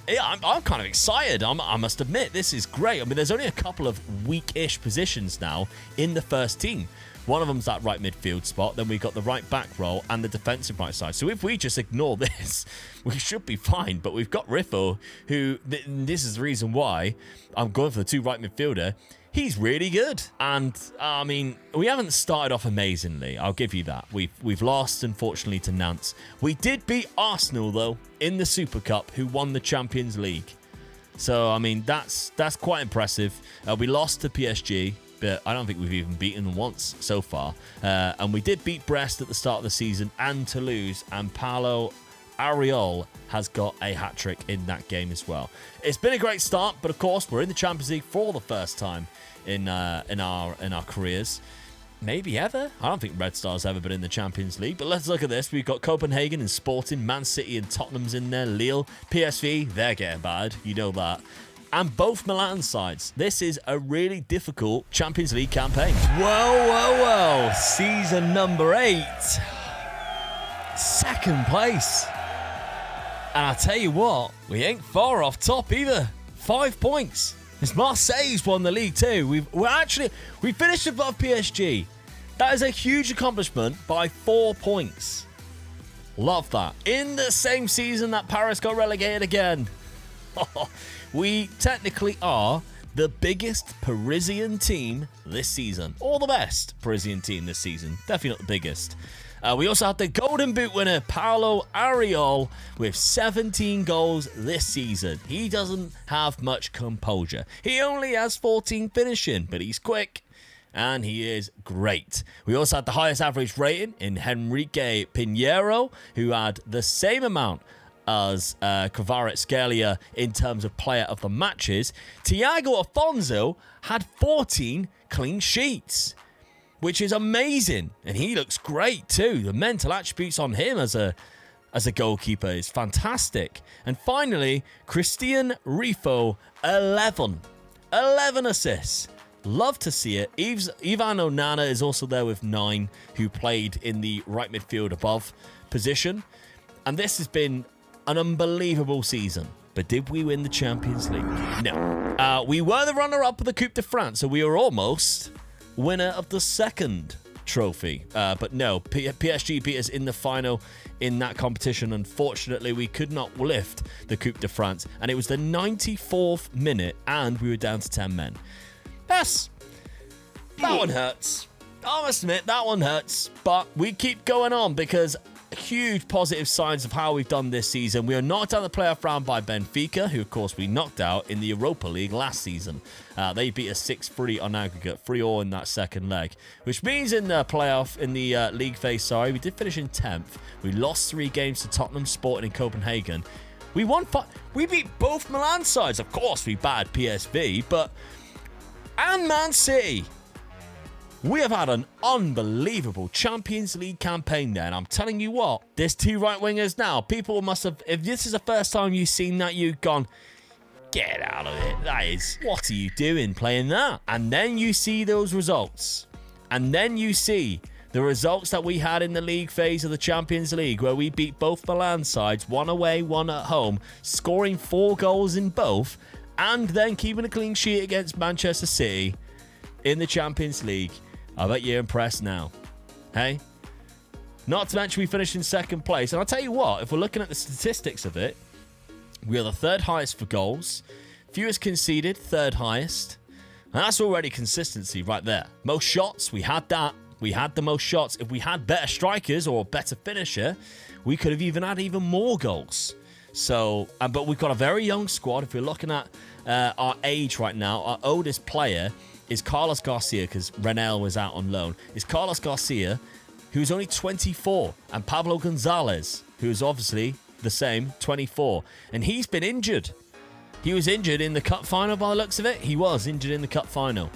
Yeah, I'm kind of excited. I must admit, this is great. I mean, there's only a couple of weak-ish positions now in the first team. One of them's that right midfield spot. Then we've got the right back role and the defensive right side. So if we just ignore this, we should be fine. But we've got Riffo, who, this is the reason why I'm going for the 2 right midfielder. He's really good. And, I mean, we haven't started off amazingly. I'll give you that. We've lost, unfortunately, to Nantes. We did beat Arsenal, though, in the Super Cup, who won the Champions League. So, I mean, that's quite impressive. We lost to PSG, but I don't think we've even beaten them once so far. And we did beat Brest at the start of the season and Toulouse, and Paulo Ariol has got a hat-trick in that game as well. It's been a great start, but of course, we're in the Champions League for the first time in our careers. Maybe ever? I don't think Red Star's ever been in the Champions League, but let's look at this. We've got Copenhagen and Sporting, Man City and Tottenham's in there, Lille, PSV, they're getting bad, you know that. And both Milan sides. This is a really difficult Champions League campaign. Whoa. Season number 8. Second place. And I tell you what, we ain't far off top either. 5 points. It's Marseille's won the league too. We finished above PSG. That is a huge accomplishment by 4 points. Love that. In the same season that Paris got relegated again. We technically are the biggest Parisian team this season. Or the best Parisian team this season. Definitely not the biggest. We also had the Golden Boot winner, Paulo Ariol, with 17 goals this season. He doesn't have much composure. He only has 14 finishing, but he's quick. And he is great. We also had the highest average rating in Henrique Pinheiro, who had the same amount as Kvaratskhelia in terms of player of the matches, Thiago Afonso had 14 clean sheets, which is amazing. And he looks great too. The mental attributes on him as a goalkeeper is fantastic. And finally, Christian Rifo, 11 assists. Love to see it. Ivan Onana is also there with 9, who played in the right midfield above position. And this has been an unbelievable season. But did we win the Champions League? No. We were the runner-up of the Coupe de France, so we were almost winner of the second trophy. But no, PSG beat us in the final in that competition. Unfortunately, we could not lift the Coupe de France. And it was the 94th minute, and we were down to 10 men. Yes, that one hurts. I must admit, that one hurts. But we keep going on because huge positive signs of how we've done this season. We are knocked out of the playoff round by Benfica, who, of course, we knocked out in the Europa League last season. They beat us 6-3 on aggregate, 3-all in that second leg, which means in the playoff, in the league phase, we did finish in 10th. We lost 3 games to Tottenham, Sporting in Copenhagen. We won 5. We beat both Milan sides. Of course, we battered PSV, and Man City. We have had an unbelievable Champions League campaign there, and I'm telling you what, there's 2 right wingers now. People must have, if this is the first time you've seen that, you've gone, get out of it. That is, what are you doing playing that? And then you see those results. And then you see the results that we had in the league phase of the Champions League, where we beat both Milan sides, 1 away, 1 at home, scoring 4 goals in both, and then keeping a clean sheet against Manchester City in the Champions League. I bet you're impressed now. Hey? Not to mention we finished in second place. And I'll tell you what, if we're looking at the statistics of it, we are the 3rd highest for goals. Fewest conceded, 3rd highest. And that's already consistency right there. Most shots, we had that. We had the most shots. If we had better strikers or a better finisher, we could have even had even more goals. So, but we've got a very young squad. If you're looking at our age right now, our oldest player is Carlos Garcia, because Renel was out on loan. It's Carlos Garcia, who's only 24, and Pablo Gonzalez, who's obviously the same, 24. And he's been injured. He was injured in the cup final by the looks of it. He was injured in the cup final.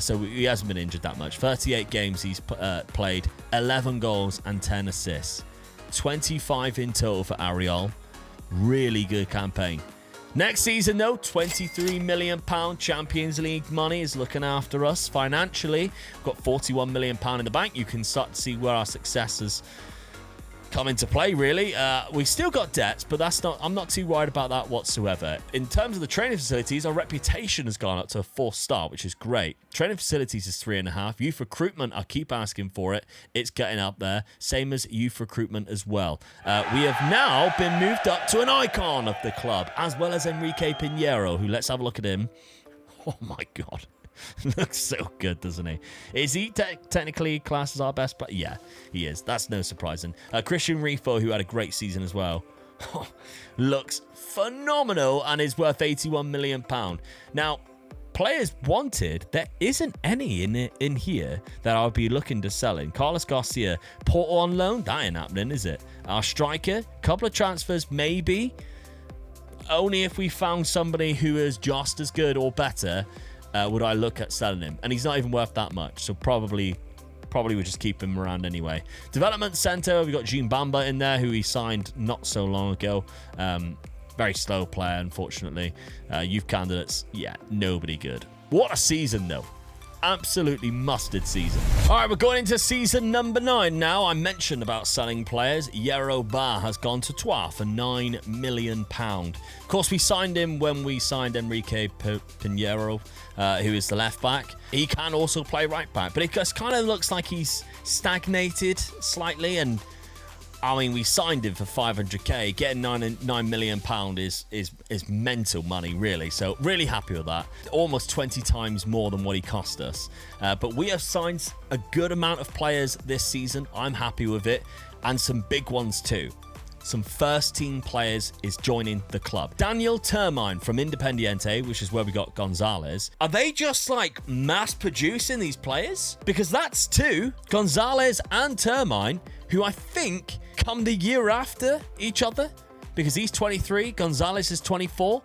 So he hasn't been injured that much. 38 games he's played, 11 goals and 10 assists. 25 in total for Ariel. Really good campaign. Next season, though, £23 million Champions League money is looking after us financially. We've got £41 million in the bank. You can start to see where our successes come into play, really. We still got debts, but I'm not too worried about that whatsoever. In terms of the training facilities, our reputation has gone up to a 4-star, which is great. Training facilities is 3.5. Youth recruitment, I keep asking for it. It's getting up there. Same as youth recruitment as well. We have now been moved up to an icon of the club, as well as Enrique Pinheiro, who, let's have a look at him. Oh my God. Looks so good, doesn't he? Is he technically classed as our best player? Yeah, he is. That's no surprising. Christian Rifo, who had a great season as well, looks phenomenal and is worth £81 million. Now, players wanted, there isn't any in here that I would be looking to sell in. Carlos Garcia, Porto on loan, that ain't happening, is it? Our striker, couple of transfers, maybe. Only if we found somebody who is just as good or better would I look at selling him. And he's not even worth that much, so probably would just keep him around anyway. Development Centre, we've got Jean Bamba in there, who he signed not so long ago. Very slow player, unfortunately. Youth candidates, yeah, nobody good. What a season, though. Absolutely mustard season. All right, we're going into season number 9 now. I mentioned about selling players. Yero Ba has gone to Troyes for £9 million. Of course, we signed him when we signed Enrique Pinheiro, who is the left back. He can also play right back, but it just kind of looks like he's stagnated slightly. And I mean, we signed him for 500k. Getting £9 million is mental money, really. So really happy with that. Almost 20 times more than what he cost us. But we have signed a good amount of players this season. I'm happy with it. And some big ones too. Some first-team players is joining the club. Daniel Termine from Independiente, which is where we got Gonzalez. Are they just like mass-producing these players? Because that's 2, Gonzalez and Termine, who I think come the year after each other. because he's 23, Gonzalez is 24.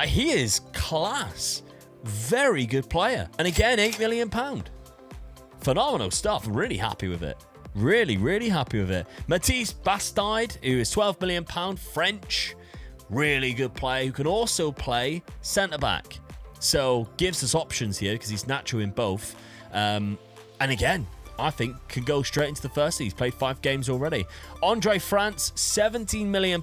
He is class. Very good player. And again, £8 million. Phenomenal stuff. Really happy with it. Really, really happy with it. Matisse Bastide, who is £12 million, French. Really good player who can also play centre-back. So gives us options here because he's natural in both. And again, I think can go straight into the first. He's played 5 games already. Andre France, £17 million,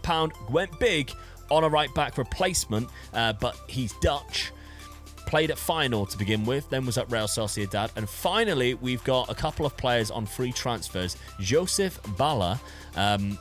went big on a right-back replacement, but he's Dutch. Played at Feyenoord to begin with, then was at Real Sociedad. And finally, we've got a couple of players on free transfers. Joseph Balla,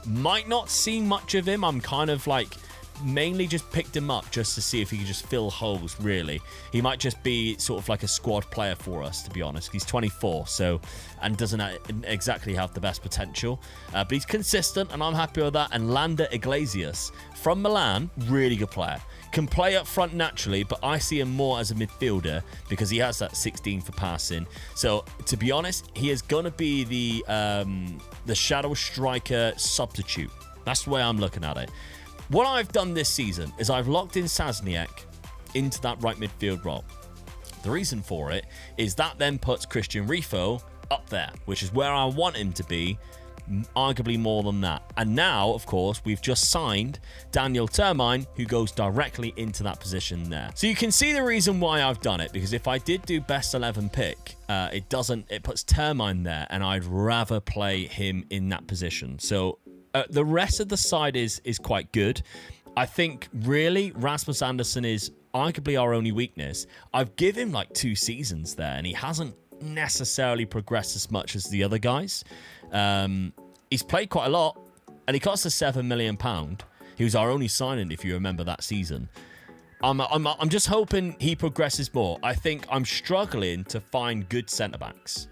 might not see much of him. I'm kind of like mainly just picked him up just to see if he could just fill holes, really. He might just be sort of like a squad player for us, to be honest. He's 24, so, and doesn't exactly have the best potential. But he's consistent, and I'm happy with that. And Lander Iglesias from Milan, really good player. Can play up front naturally, but I see him more as a midfielder because he has that 16 for passing. So, to be honest, he is going to be the shadow striker substitute. That's the way I'm looking at it. What I've done this season is I've locked in Sazniak into that right midfield role. The reason for it is that then puts Christian Rifo up there, which is where I want him to be, arguably more than that. And now, of course, we've just signed Daniel Termine, who goes directly into that position there. So you can see the reason why I've done it, because if I did do best 11 pick, it puts Termine there, and I'd rather play him in that position. So the rest of the side is quite good. I think really Rasmus Andersson is arguably our only weakness. I've given him like 2 seasons there, and he hasn't necessarily progressed as much as the other guys. He's played quite a lot, and he cost us £7 million. He was our only signing, if you remember that season. I'm just hoping he progresses more. I think I'm struggling to find good centre-backs.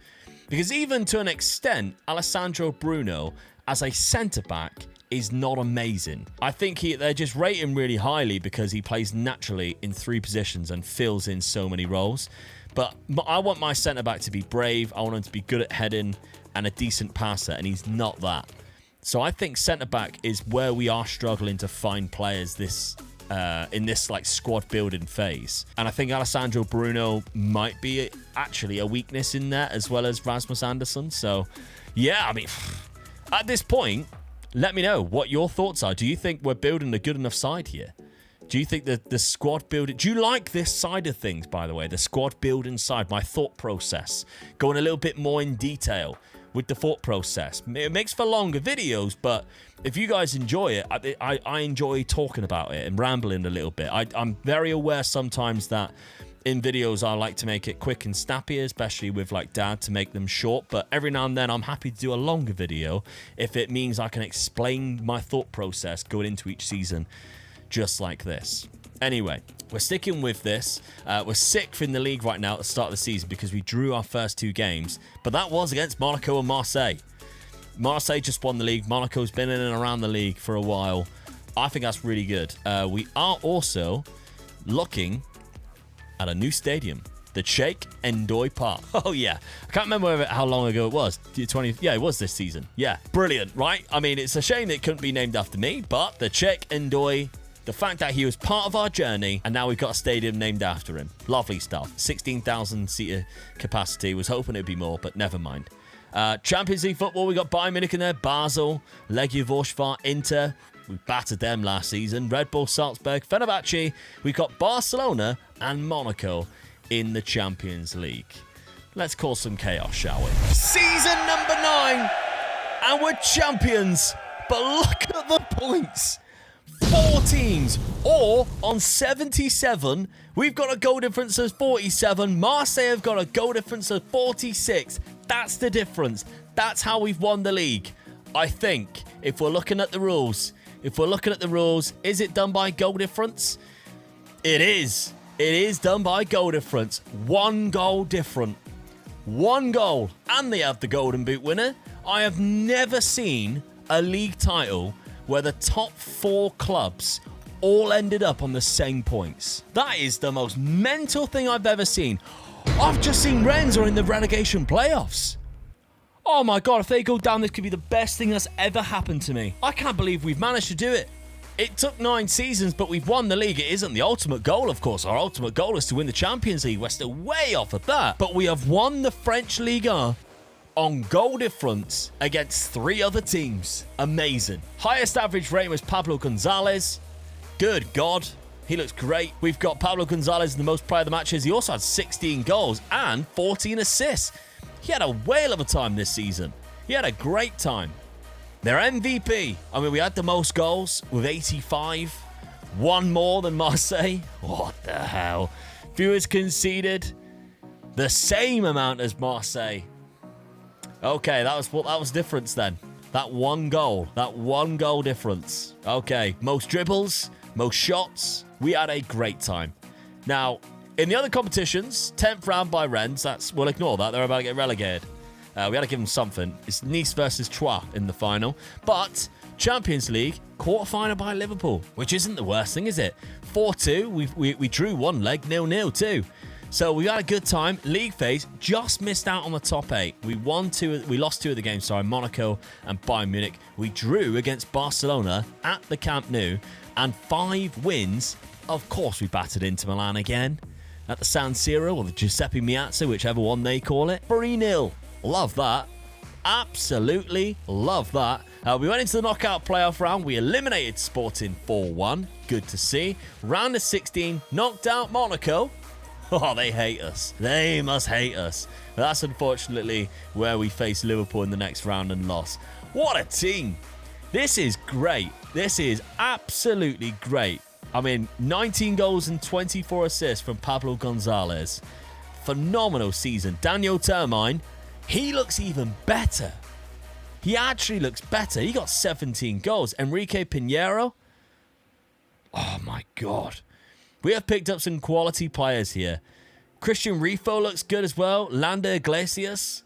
Because even to an extent, Alessandro Bruno as a centre-back is not amazing. I think they just rate him really highly because he plays naturally in 3 positions and fills in so many roles. But I want my centre-back to be brave. I want him to be good at heading and a decent passer, and he's not that. So I think centre-back is where we are struggling to find players in this like squad building phase. And I think Alessandro Bruno might be actually a weakness in there as well as Rasmus Andersson. So yeah, I mean, at this point, let me know what your thoughts are. Do you think we're building a good enough side here? Do you think that the squad building... Do you like this side of things, by the way? The squad building side, my thought process. Going a little bit more in detail with the thought process. It makes for longer videos, but if you guys enjoy it, I enjoy talking about it and rambling a little bit. I'm very aware sometimes that in videos I like to make it quick and snappy, especially with like Dad, to make them short. But every now and then I'm happy to do a longer video if it means I can explain my thought process going into each season just like this. Anyway, we're sticking with this. We're 6th in the league right now at the start of the season because we drew our first 2 games. But that was against Monaco and Marseille. Marseille just won the league. Monaco's been in and around the league for a while. I think that's really good. We are also looking at a new stadium, the Sheikh Endoy Park. Oh, yeah. I can't remember how long ago it was. Yeah, it was this season. Yeah, brilliant, right? I mean, it's a shame it couldn't be named after me, but the Sheikh Endoy, the fact that he was part of our journey, and now we've got a stadium named after him. Lovely stuff. 16,000 seater capacity. Was hoping it'd be more, but never mind. Champions League football, we got Bayern Munich in there, Basel, Legia Warschau, Inter. We battered them last season. Red Bull Salzburg, Fenerbahce. We've got Barcelona and Monaco in the Champions League. Let's cause some chaos, shall we? Season number 9, and we're champions. But look at the points. 4 teams, or on 77. We've got a goal difference of 47. Marseille have got a goal difference of 46. That's the difference. That's how we've won the league. I think if we're looking at the rules, is it done by goal difference? It is. It is done by goal difference. 1 goal different. 1 goal. And they have the Golden Boot winner. I have never seen a league title where the top 4 clubs all ended up on the same points. That is the most mental thing I've ever seen. I've just seen Rennes are in the relegation playoffs. Oh my God, if they go down, this could be the best thing that's ever happened to me. I can't believe we've managed to do it. It took 9 seasons, but we've won the league. It isn't the ultimate goal, of course. Our ultimate goal is to win the Champions League. We're still way off of that. But we have won the French Ligue on goal difference against 3 other teams. Amazing. Highest average rating was Pablo Gonzalez. Good God. He looks great. We've got Pablo Gonzalez in the most player of the matches. He also had 16 goals and 14 assists. He had a whale of a time this season. He had a great time. Their MVP. I mean, we had the most goals with 85. One more than Marseille. What the hell? Viewers conceded the same amount as Marseille. Okay, that was difference then. That one goal difference. Okay, most dribbles, most shots. We had a great time. Now, in the other competitions, 10th round by Rennes. We'll ignore that. They're about to get relegated. We had to give them something. It's Nice versus Troyes in the final. But Champions League, quarterfinal by Liverpool, which isn't the worst thing, is it? 4-2. We drew one leg, 0-0 too. So we had a good time. League phase, just missed out on the top 8. We lost 2 of the games, Monaco and Bayern Munich. We drew against Barcelona at the Camp Nou, and 5 wins. Of course, we battered Inter Milan again at the San Siro, or the Giuseppe Meazza, whichever one they call it. 3-0. Love that. Absolutely love that. We went into the knockout playoff round. We eliminated Sporting 4-1. Good to see. Round of 16, knocked out Monaco. Oh, they hate us. They must hate us. But that's unfortunately where we face Liverpool in the next round and lost. What a team. This is great. This is absolutely great. I mean, 19 goals and 24 assists from Pablo Gonzalez. Phenomenal season. Daniel Termine, he looks even better. He actually looks better. He got 17 goals. Enrique Pinheiro. Oh, my God. We have picked up some quality players here. Christian Rifo looks good as well. Lander Iglesias.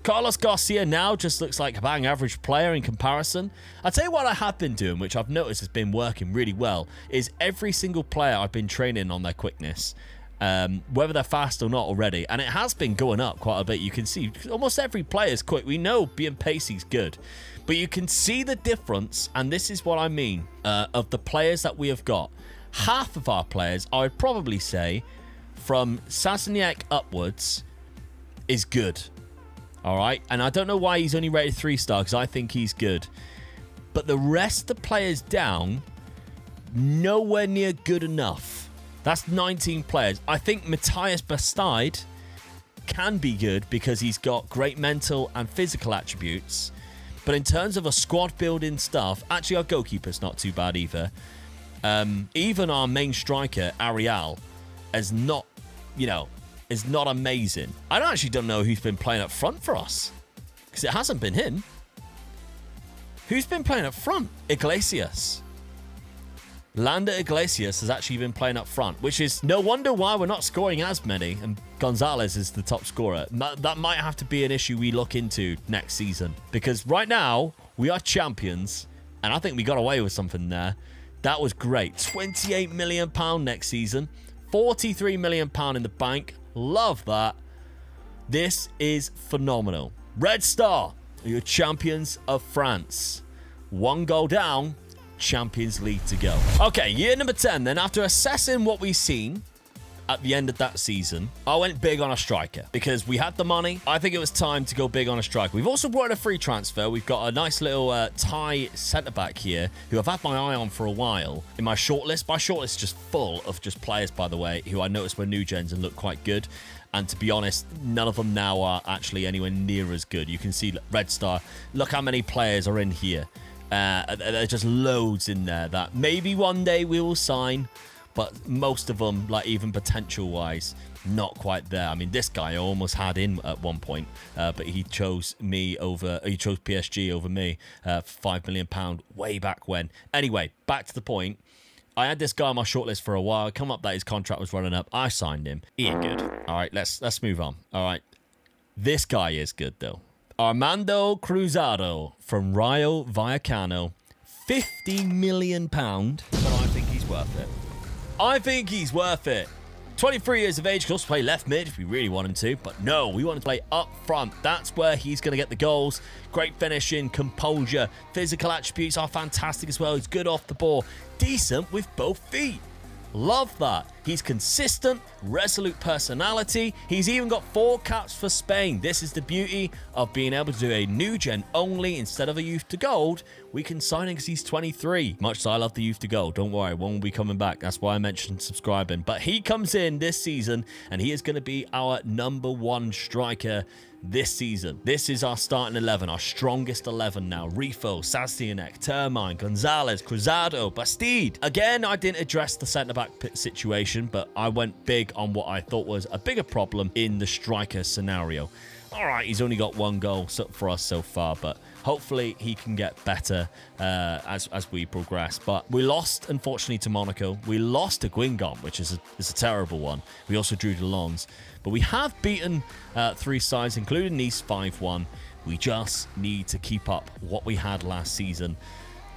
Carlos Garcia now just looks like a bang average player in comparison. I'll tell you what I have been doing, which I've noticed has been working really well, is every single player I've been training on their quickness, whether they're fast or not already, and it has been going up quite a bit. You can see almost every player is quick. We know being pacey is good, but you can see the difference, and this is what I mean, of the players that we have got. Half of our players, I would probably say, from Sasniak upwards, is good. All right, and I don't know why he's only rated 3-star, because I think he's good. But the rest of the players down, nowhere near good enough. That's 19 players. I think Matthias Bastide can be good because he's got great mental and physical attributes. But in terms of a squad building stuff, actually our goalkeeper's not too bad either. Even our main striker, Ariel, is not, is not amazing. I actually don't know who's been playing up front for us, because it hasn't been him. Who's been playing up front? Iglesias. Lander Iglesias has actually been playing up front, which is no wonder why we're not scoring as many, and Gonzalez is the top scorer. That might have to be an issue we look into next season, because right now we are champions, and I think we got away with something there. That was great. £28 million next season. £43 million in the bank. Love that. This is phenomenal. Red Star, you're champions of France. 1 goal down, Champions League to go. Okay, year number 10 then. After assessing what we've seen at the end of that season, I went big on a striker because we had the money. I think it was time to go big on a striker. We've also brought in a free transfer. We've got a nice little Thai centre-back here who I've had my eye on for a while in my shortlist. My shortlist is just full of just players, by the way, who I noticed were NewGens and look quite good. And to be honest, none of them now are actually anywhere near as good. You can see Red Star. Look how many players are in here. There's just loads in there that maybe one day we will sign, but most of them, like even potential-wise, not quite there. I mean, this guy I almost had in at one point, but he chose PSG over me for £5 million way back when. Anyway, back to the point. I had this guy on my shortlist for a while. Come up that his contract was running up. I signed him. He ain't good. All right, let's move on. All right, this guy is good though. Armando Cruzado from Rayo Vallecano, £50 million, but I think he's worth it. I think he's worth it. 23 years of age, could also play left mid if we really want him to, but no, we want to play up front. That's where he's going to get the goals. Great finishing, composure, physical attributes are fantastic as well. He's good off the ball, decent with both feet. Love that. He's consistent, resolute personality. He's even got 4 caps for Spain. This is the beauty of being able to do a new gen only instead of a youth to gold. We can sign him because he's 23. Much as I love the youth to gold, don't worry, one will be coming back. That's why I mentioned subscribing. But he comes in this season and he is going to be our #1 striker this season. This is our starting 11, our strongest 11 now. Rifo, Sastionek, Termine, Gonzalez, Cruzado, Bastide. Again, I didn't address the centre-back situation, but I went big on what I thought was a bigger problem in the striker scenario. All right, he's only got 1 goal for us so far, but hopefully he can get better as we progress. But we lost, unfortunately, to Monaco. We lost to Guingamp, which is a terrible one. We also drew to Lens. But we have beaten 3 sides, including Nice 5-1. We just need to keep up what we had last season.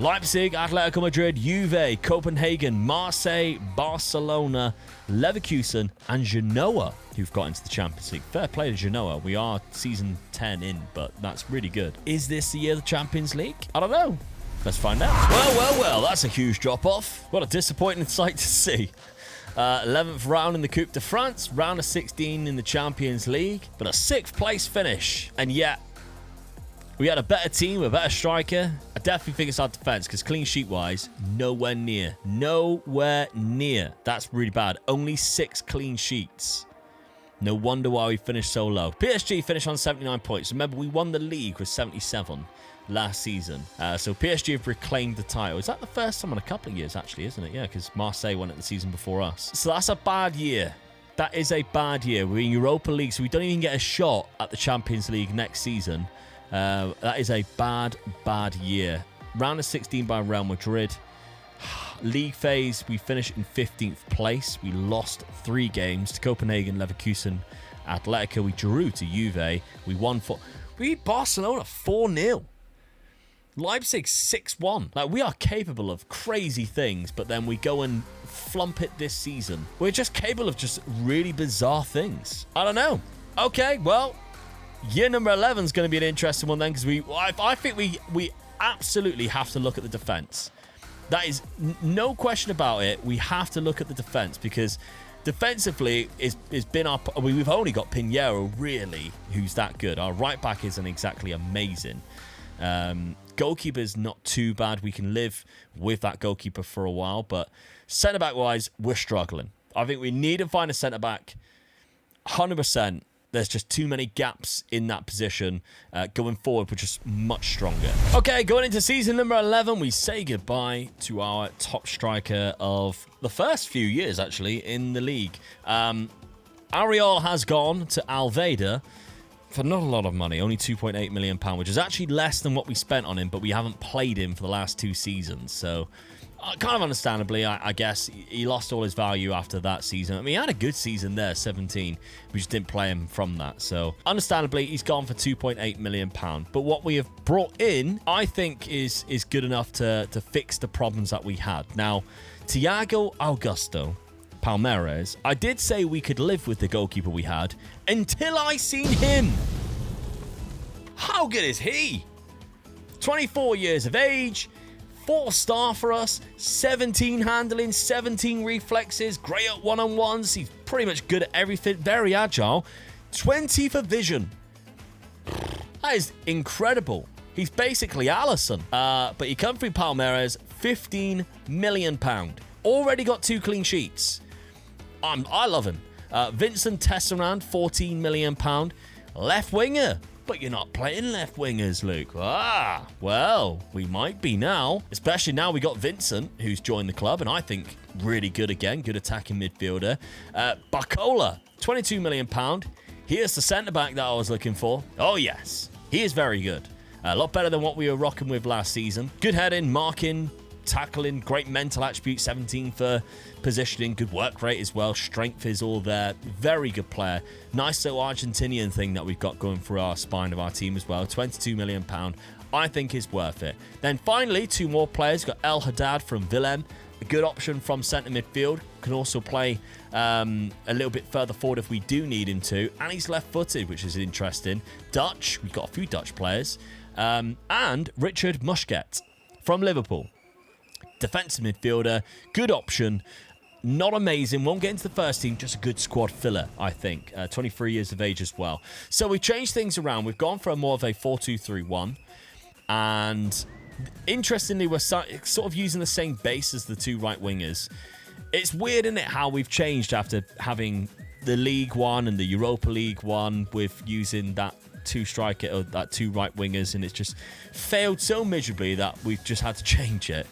Leipzig, Atletico Madrid, Juve, Copenhagen, Marseille, Barcelona, Leverkusen, and Genoa, who've got into the Champions League. Fair play to Genoa. We are season 10 in, but that's really good. Is this the year of the Champions League? I don't know. Let's find out. Well, that's a huge drop-off. What a disappointing sight to see. 11th round in the Coupe de France, round of 16 in the Champions League, but a 6th place finish. And yet, we had a better team, a better striker. I definitely think it's our defense because clean sheet-wise, nowhere near. Nowhere near. That's really bad. Only 6 clean sheets. No wonder why we finished so low. PSG finished on 79 points. Remember, we won the league with 77 last season. So PSG have reclaimed the title. Is that the first time in a couple of years, actually, isn't it? Yeah, because Marseille won it the season before us. So that's a bad year. That is a bad year. We're in Europa League, so we don't even get a shot at the Champions League next season. That is a bad year. Round of 16 by Real Madrid. League phase, we finished in 15th place. We lost 3 games to Copenhagen, Leverkusen, Atletico. We drew to Juve. We beat Barcelona 4-0. Leipzig 6-1. Like, we are capable of crazy things, but then we go and flump it this season. We're just capable of just really bizarre things. I don't know. Okay, well, year number 11 is going to be an interesting one then, because I think we absolutely have to look at the defense. That is no question about it. We have to look at the defense because defensively it's been we've only got Pinheiro really, who's that good. Our right back isn't exactly amazing. Goalkeeper's not too bad. We can live with that goalkeeper for a while, but centre back wise, we're struggling. I think we need to find a centre back 100%. There's just too many gaps in that position. Going forward, we're just much stronger. Okay, going into season number 11, we say goodbye to our top striker of the first few years, actually, in the league. Ariel has gone to Alveda for not a lot of money, only £2.8 million, which is actually less than what we spent on him, but we haven't played him for the last 2 seasons. So, kind of understandably, I guess, he lost all his value after that season. I mean, he had a good season there, 17. We just didn't play him from that. So, understandably, he's gone for £2.8 million. But what we have brought in, I think, is good enough to fix the problems that we had. Now, Thiago Augusto Palmeiras, I did say we could live with the goalkeeper we had until I seen him. How good is he? 24 years of age, 4-star for us, 17 handling, 17 reflexes, great at one-on-ones. He's pretty much good at everything, very agile. 20 for vision. That is incredible. He's basically Alisson. But he come through Palmeiras, £15 million. Already got 2 clean sheets. I love him. Vincent Tessarand, £14 million. Left winger. But you're not playing left wingers, Luke. Well, we might be now. Especially now we got Vincent, who's joined the club, and I think really good again. Good attacking midfielder. Barcola, £22 million. Here's the centre-back that I was looking for. Oh, yes. He is very good. A lot better than what we were rocking with last season. Good heading, marking, tackling, great mental attribute, 17 for positioning, good work rate as well, strength is all there, very good player. Nice little Argentinian thing that we've got going through our spine of our team as well, £22 million, I think is worth it. Then finally, 2 more players, got El Haddad from Willem, A good option from centre midfield. Can also play a little bit further forward if we do need him to. And he's left-footed, which is interesting. Dutch. We've got a few Dutch players. And Richard Musquet from Liverpool. Defensive midfielder. Good option. Not amazing. Won't get into the first team. Just a good squad filler, I think. 23 years of age as well. So we've changed things around. We've gone for more of a 4-2-3-1. And interestingly, we're sort of using the same base as the two right wingers. It's weird, isn't it, how we've changed after having the League one and the Europa League one with using that two striker or that two right wingers, and it's just failed so miserably that we've just had to change it.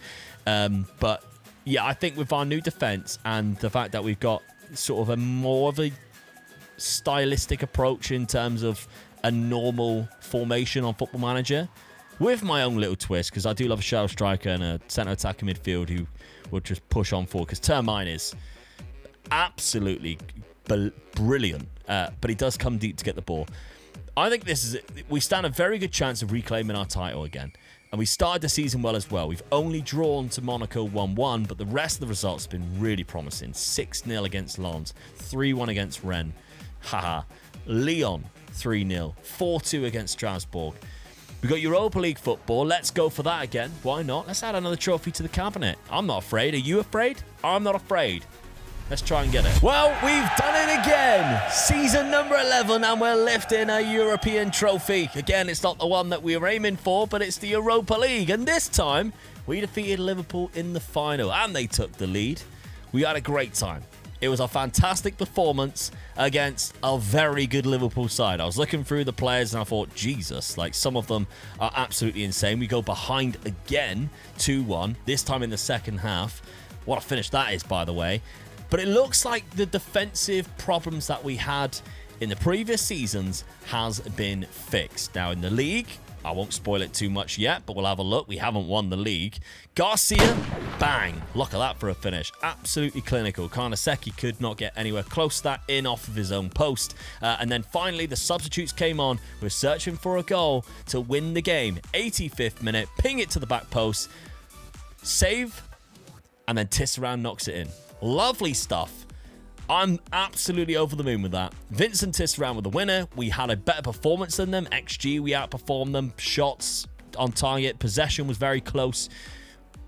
But yeah, I think with our new defense and the fact that we've got sort of a more of a stylistic approach in terms of a normal formation on Football Manager, with my own little twist, because I do love a shell striker and a centre attacker midfield who will just push on forward, because Termine is absolutely brilliant, but he does come deep to get the ball. I think we stand a very good chance of reclaiming our title again. And we started the season well as well. We've only drawn to Monaco 1-1, but the rest of the results have been really promising. 6-0 against Lens, 3-1 against Rennes. Haha. Lyon, 3-0. 4-2 against Strasbourg. We've got Europa League football. Let's go for that again. Why not? Let's add another trophy to the cabinet. I'm not afraid. Are you afraid? I'm not afraid. Let's try and get it. Well, we've done it again. Season number 11, and we're lifting a European trophy. Again, it's not the one that we were aiming for, but it's the Europa League. And this time, we defeated Liverpool in the final, and they took the lead. We had a great time. It was a fantastic performance against a very good Liverpool side. I was looking through the players, and I thought, Jesus, like some of them are absolutely insane. We go behind again, 2-1, this time in the second half. What a finish that is, by the way. But it looks like the defensive problems that we had in the previous seasons has been fixed. Now, in the league, I won't spoil it too much yet, but we'll have a look. We haven't won the league. Garcia, bang. Look at that for a finish. Absolutely clinical. Karnaseki could not get anywhere close to that, in off of his own post. And then finally, the substitutes came on. We're searching for a goal to win the game. 85th minute, ping it to the back post. Save, and then Tisserand knocks it in. Lovely stuff. I'm absolutely over the moon with that. Vincent Tisserand with the winner. We had a better performance than them. XG, we outperformed them. Shots on target. Possession was very close.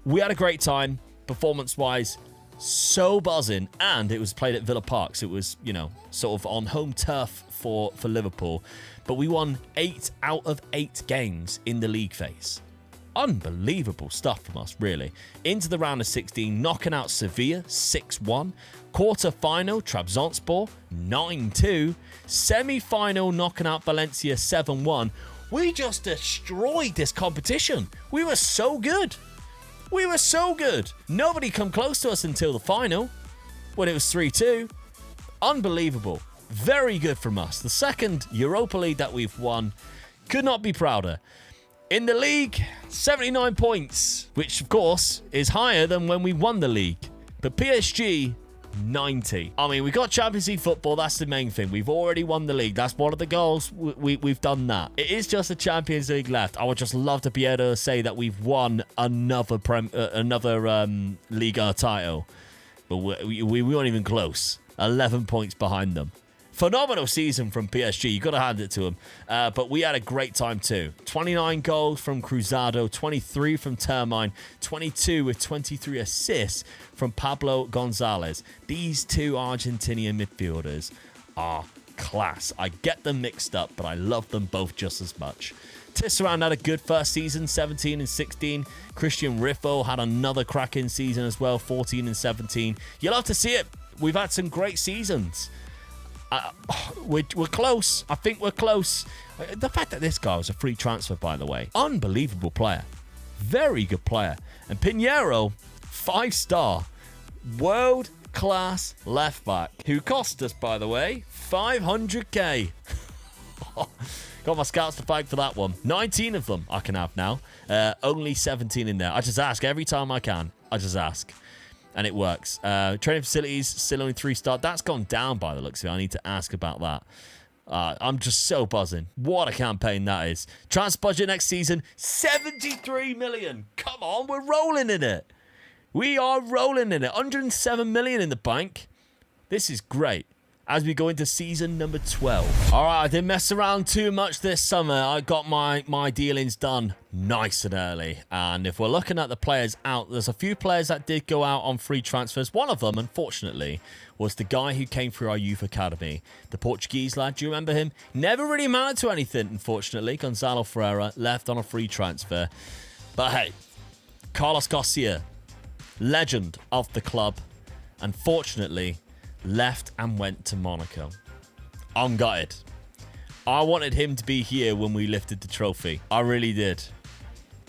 We had a great time, performance-wise. So buzzing. And it was played at Villa Park, so it was, you know, sort of on home turf for Liverpool. But we won 8 out of 8 games in the league phase. Unbelievable stuff from us, really. Into the round of 16, knocking out Sevilla 6-1. Quarter-final, Trabzonspor 9-2. Semi-final, knocking out Valencia 7-1. We just destroyed this competition. We were so good. We were so good. Nobody come close to us until the final, when it was 3-2. Unbelievable. Very good from us. The second Europa League that we've won. Could not be prouder. In the league, 79 points, which, of course, is higher than when we won the league. But PSG, 90. I mean, we got Champions League football. That's the main thing. We've already won the league. That's one of the goals. We've done that. It is just the Champions League left. I would just love to be able to say that we've won another Liga title. But we weren't even close. 11 points behind them. Phenomenal season from PSG. You got to hand it to them. But we had a great time too. 29 goals from Cruzado, 23 from Termine, 22 with 23 assists from Pablo Gonzalez. These two Argentinian midfielders are class. I get them mixed up, but I love them both just as much. Tisserand had a good first season, 17 and 16. Christian Riffo had another cracking season as well, 14 and 17. You'll have to see it. We've had some great seasons. We're close. I think we're close. The fact that this guy was a free transfer, by the way. Unbelievable player. Very good player. And Pinheiro, 5-star. World-class left-back. Who cost us, by the way, 500k. Got my scouts to thank for that one. 19 of them I can have now. Only 17 in there. I just ask every time I can. I just ask. And it works. Training facilities, still only 3-star. That's gone down by the looks of it. I need to ask about that. I'm just so buzzing. What a campaign that is. Transfer budget next season, 73 million. Come on, we're rolling in it. We are rolling in it. 107 million in the bank. This is great. As we go into season number 12. All right, I didn't mess around too much this summer. I got my dealings done nice and early. And if we're looking at the players out, there's a few players that did go out on free transfers. One of them, unfortunately, was the guy who came through our youth academy. The Portuguese lad, do you remember him? Never really mattered to anything, unfortunately. Gonzalo Ferreira left on a free transfer. But hey, Carlos Garcia, legend of the club, unfortunately, left and went to Monaco. I'm gutted. I wanted him to be here when we lifted the trophy. I really did.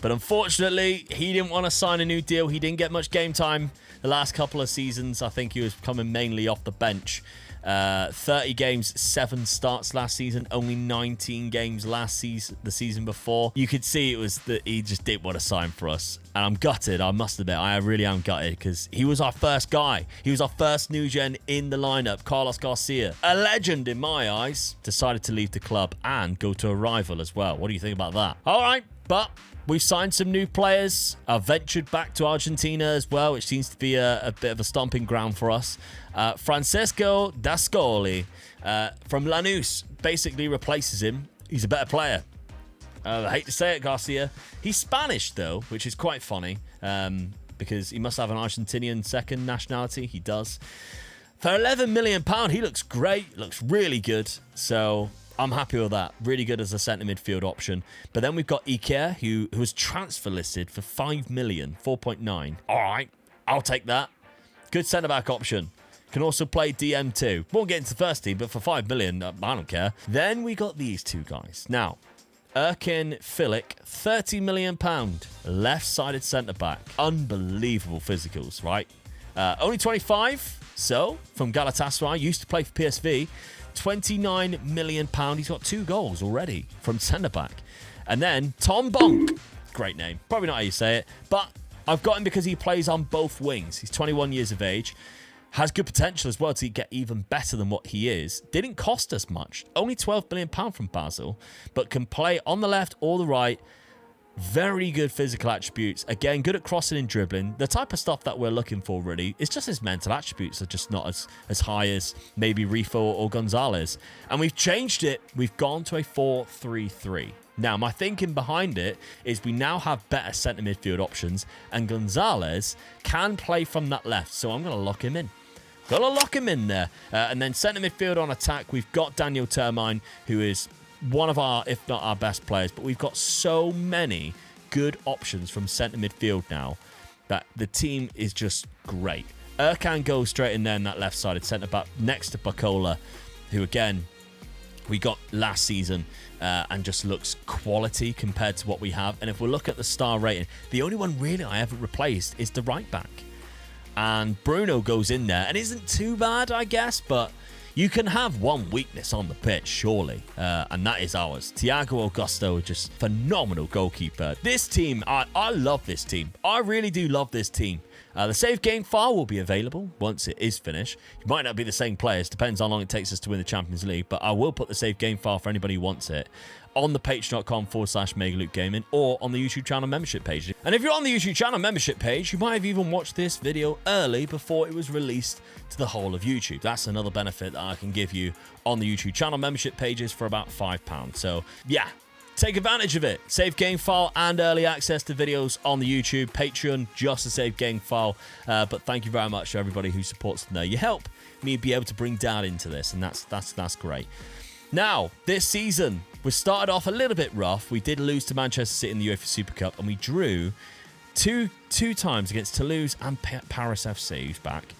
But unfortunately, he didn't want to sign a new deal. He didn't get much game time the last couple of seasons. I think he was coming mainly off the bench. 30 games, 7 starts last season, only 19 games last season, the season before. You could see it was that he just didn't want to sign for us. And I'm gutted, I must admit. I really am gutted because he was our first guy. He was our first new gen in the lineup, Carlos Garcia. A legend in my eyes. Decided to leave the club and go to a rival as well. What do you think about that? All right, but we've signed some new players. I've ventured back to Argentina as well, which seems to be a bit of a stomping ground for us. Francesco D'Ascoli from Lanús basically replaces him. He's a better player. I hate to say it, Garcia. He's Spanish, though, which is quite funny because he must have an Argentinian second nationality. He does. For £11 million, he looks great, looks really good. So I'm happy with that. Really good as a centre midfield option. But then we've got Iker, who was transfer listed for 5 million, 4.9. All right, I'll take that. Good centre-back option. Can also play DM2. Won't get into the first team, but for 5 million, I don't care. Then we got these two guys. Now, Erkin Filic, £30 million, left-sided centre-back. Unbelievable physicals, right? Only 25, so from Galatasaray, used to play for PSV. £29 million. He's got 2 goals already from centre-back. And then Tom Bonk. Great name. Probably not how you say it, but I've got him because he plays on both wings. He's 21 years of age. Has good potential as well to get even better than what he is. Didn't cost us much. Only £12 million from Basel, but can play on the left or the right. Very good physical attributes. Again, good at crossing and dribbling. The type of stuff that we're looking for, really. It's just his mental attributes are just not as high as maybe Rifo or Gonzalez. And we've changed it. We've gone to a 4-3-3. Now, my thinking behind it is we now have better centre midfield options, and Gonzalez can play from that left. So I'm going to lock him in. Got to lock him in there. And then centre midfield on attack, we've got Daniel Termine, who is one of our, if not our best players, but we've got so many good options from centre midfield now that the team is just great. Erkan goes straight in there in that left-sided centre-back next to Bacola, who, again, we got last season and just looks quality compared to what we have. And if we look at the star rating, the only one really I haven't replaced is the right-back. And Bruno goes in there and isn't too bad, I guess, but you can have one weakness on the pitch, surely, and that is ours. Thiago Augusto, just phenomenal goalkeeper. This team, I love this team. I really do love this team. The save game file will be available once it is finished. It might not be the same players, depends how long it takes us to win the Champions League, but I will put the save game file for anybody who wants it on the patreon.com/MegaLukeGaming or on the YouTube channel membership page. And if you're on the YouTube channel membership page, you might have even watched this video early before it was released to the whole of YouTube. That's another benefit that I can give you on the YouTube channel membership pages for about £5. So yeah, take advantage of it. Save game file and early access to videos on the YouTube. Patreon, just a save game file. But thank you very much to everybody who supports them there. You help me be able to bring Dad into this, and that's great. Now, this season, we started off a little bit rough. We did lose to Manchester City in the UEFA Super Cup, and we drew two times against Toulouse and Paris FC, who's back,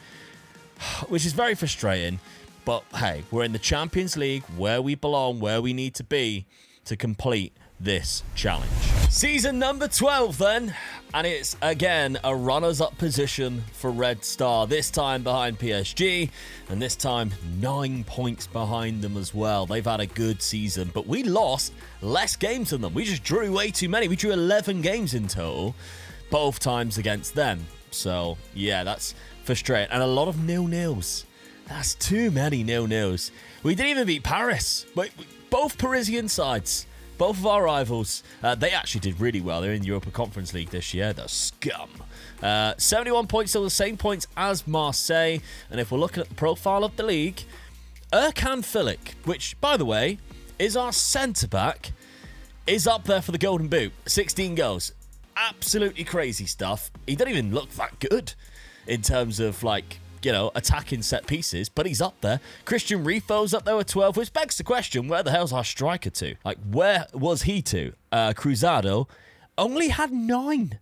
which is very frustrating. But hey, we're in the Champions League, where we belong, where we need to be to complete this challenge. Season number 12 then, and it's again a runners-up position for Red Star, this time behind PSG, and this time 9 points behind them as well. They've had a good season, but we lost less games than them. We just drew way too many. We drew 11 games in total, both times against them. So yeah, that's frustrating, and a lot of nil-nils. That's too many nil-nils. We didn't even beat Paris, but both Parisian sides both of our rivals, they actually did really well. They're in the Europa Conference League this year. The scum. 71 points, still the same points as Marseille. And if we're looking at the profile of the league, Erkan Filik, which, by the way, is our centre-back, is up there for the Golden Boot. 16 goals. Absolutely crazy stuff. He doesn't even look that good in terms of, like, you know, attacking set pieces, but he's up there. Christian Rifo's up there with 12, which begs the question, where the hell's our striker to? Like, where was he to? Cruzado only had 9.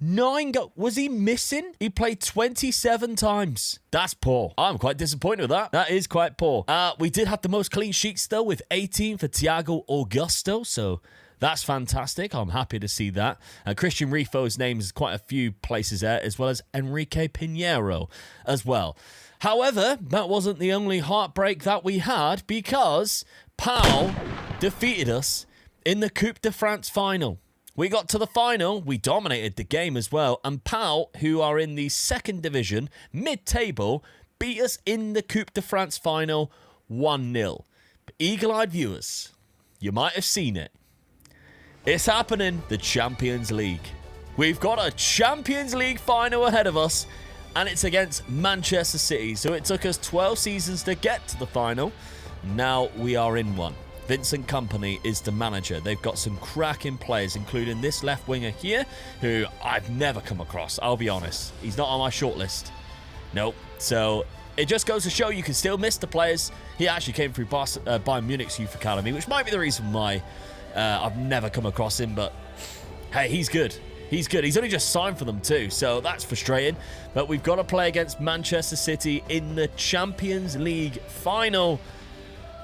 9 goals. Was he missing? He played 27 times. That's poor. I'm quite disappointed with that. That is quite poor. We did have the most clean sheets, though, with 18 for Thiago Augusto, so that's fantastic. I'm happy to see that. Christian Rifo's name is quite a few places there, as well as Enrique Pinheiro as well. However, that wasn't the only heartbreak that we had, because Pau defeated us in the Coupe de France final. We got to the final, we dominated the game as well, and Pau, who are in the second division, mid-table, beat us in the Coupe de France final 1-0. But eagle-eyed viewers, you might have seen it. It's happening, the Champions League. We've got a Champions League final ahead of us, and it's against Manchester City. So it took us 12 seasons to get to the final. Now we are in one. Vincent Kompany is the manager. They've got some cracking players, including this left winger here, who I've never come across, I'll be honest. He's not on my shortlist. Nope. So it just goes to show you can still miss the players. He actually came through Bayern Munich's youth academy, which might be the reason why I've never come across him, but hey, he's good. He's good. He's only just signed for them too, so that's frustrating. But we've got to play against Manchester City in the Champions League final.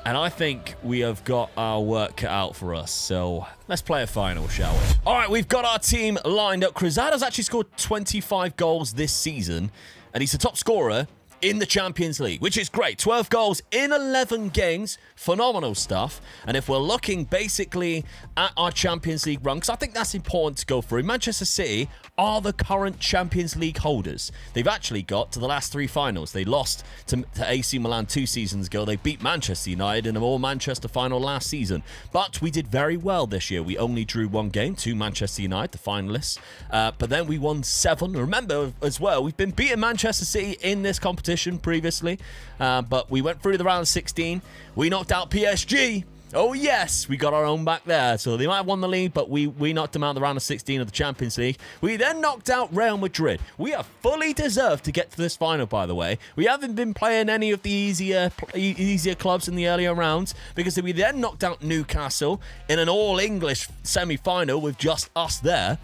And I think we have got our work cut out for us. So let's play a final, shall we? All right, we've got our team lined up. Cruzado's actually scored 25 goals this season, and he's the top scorer in the Champions League, which is great. 12 goals in 11 games. Phenomenal stuff. And if we're looking basically at our Champions League run, because I think that's important to go through, Manchester City are the current Champions League holders. They've actually got to the last 3 finals. They lost to AC Milan 2 seasons ago. They beat Manchester United in an all-Manchester final last season. But we did very well this year. We only drew 1 game to Manchester United, the finalists. But then we won 7. Remember as well, we've been beating Manchester City in this competition previously. But we went through the round of 16. We knocked out PSG. Oh yes, we got our own back there. So they might have won the league, but we knocked them out in the round of 16 of the Champions League. We then knocked out Real Madrid. We are fully deserved to get to this final, by the way. We haven't been playing any of the easier clubs in the earlier rounds, because we then knocked out Newcastle in an all-English semi-final with just us there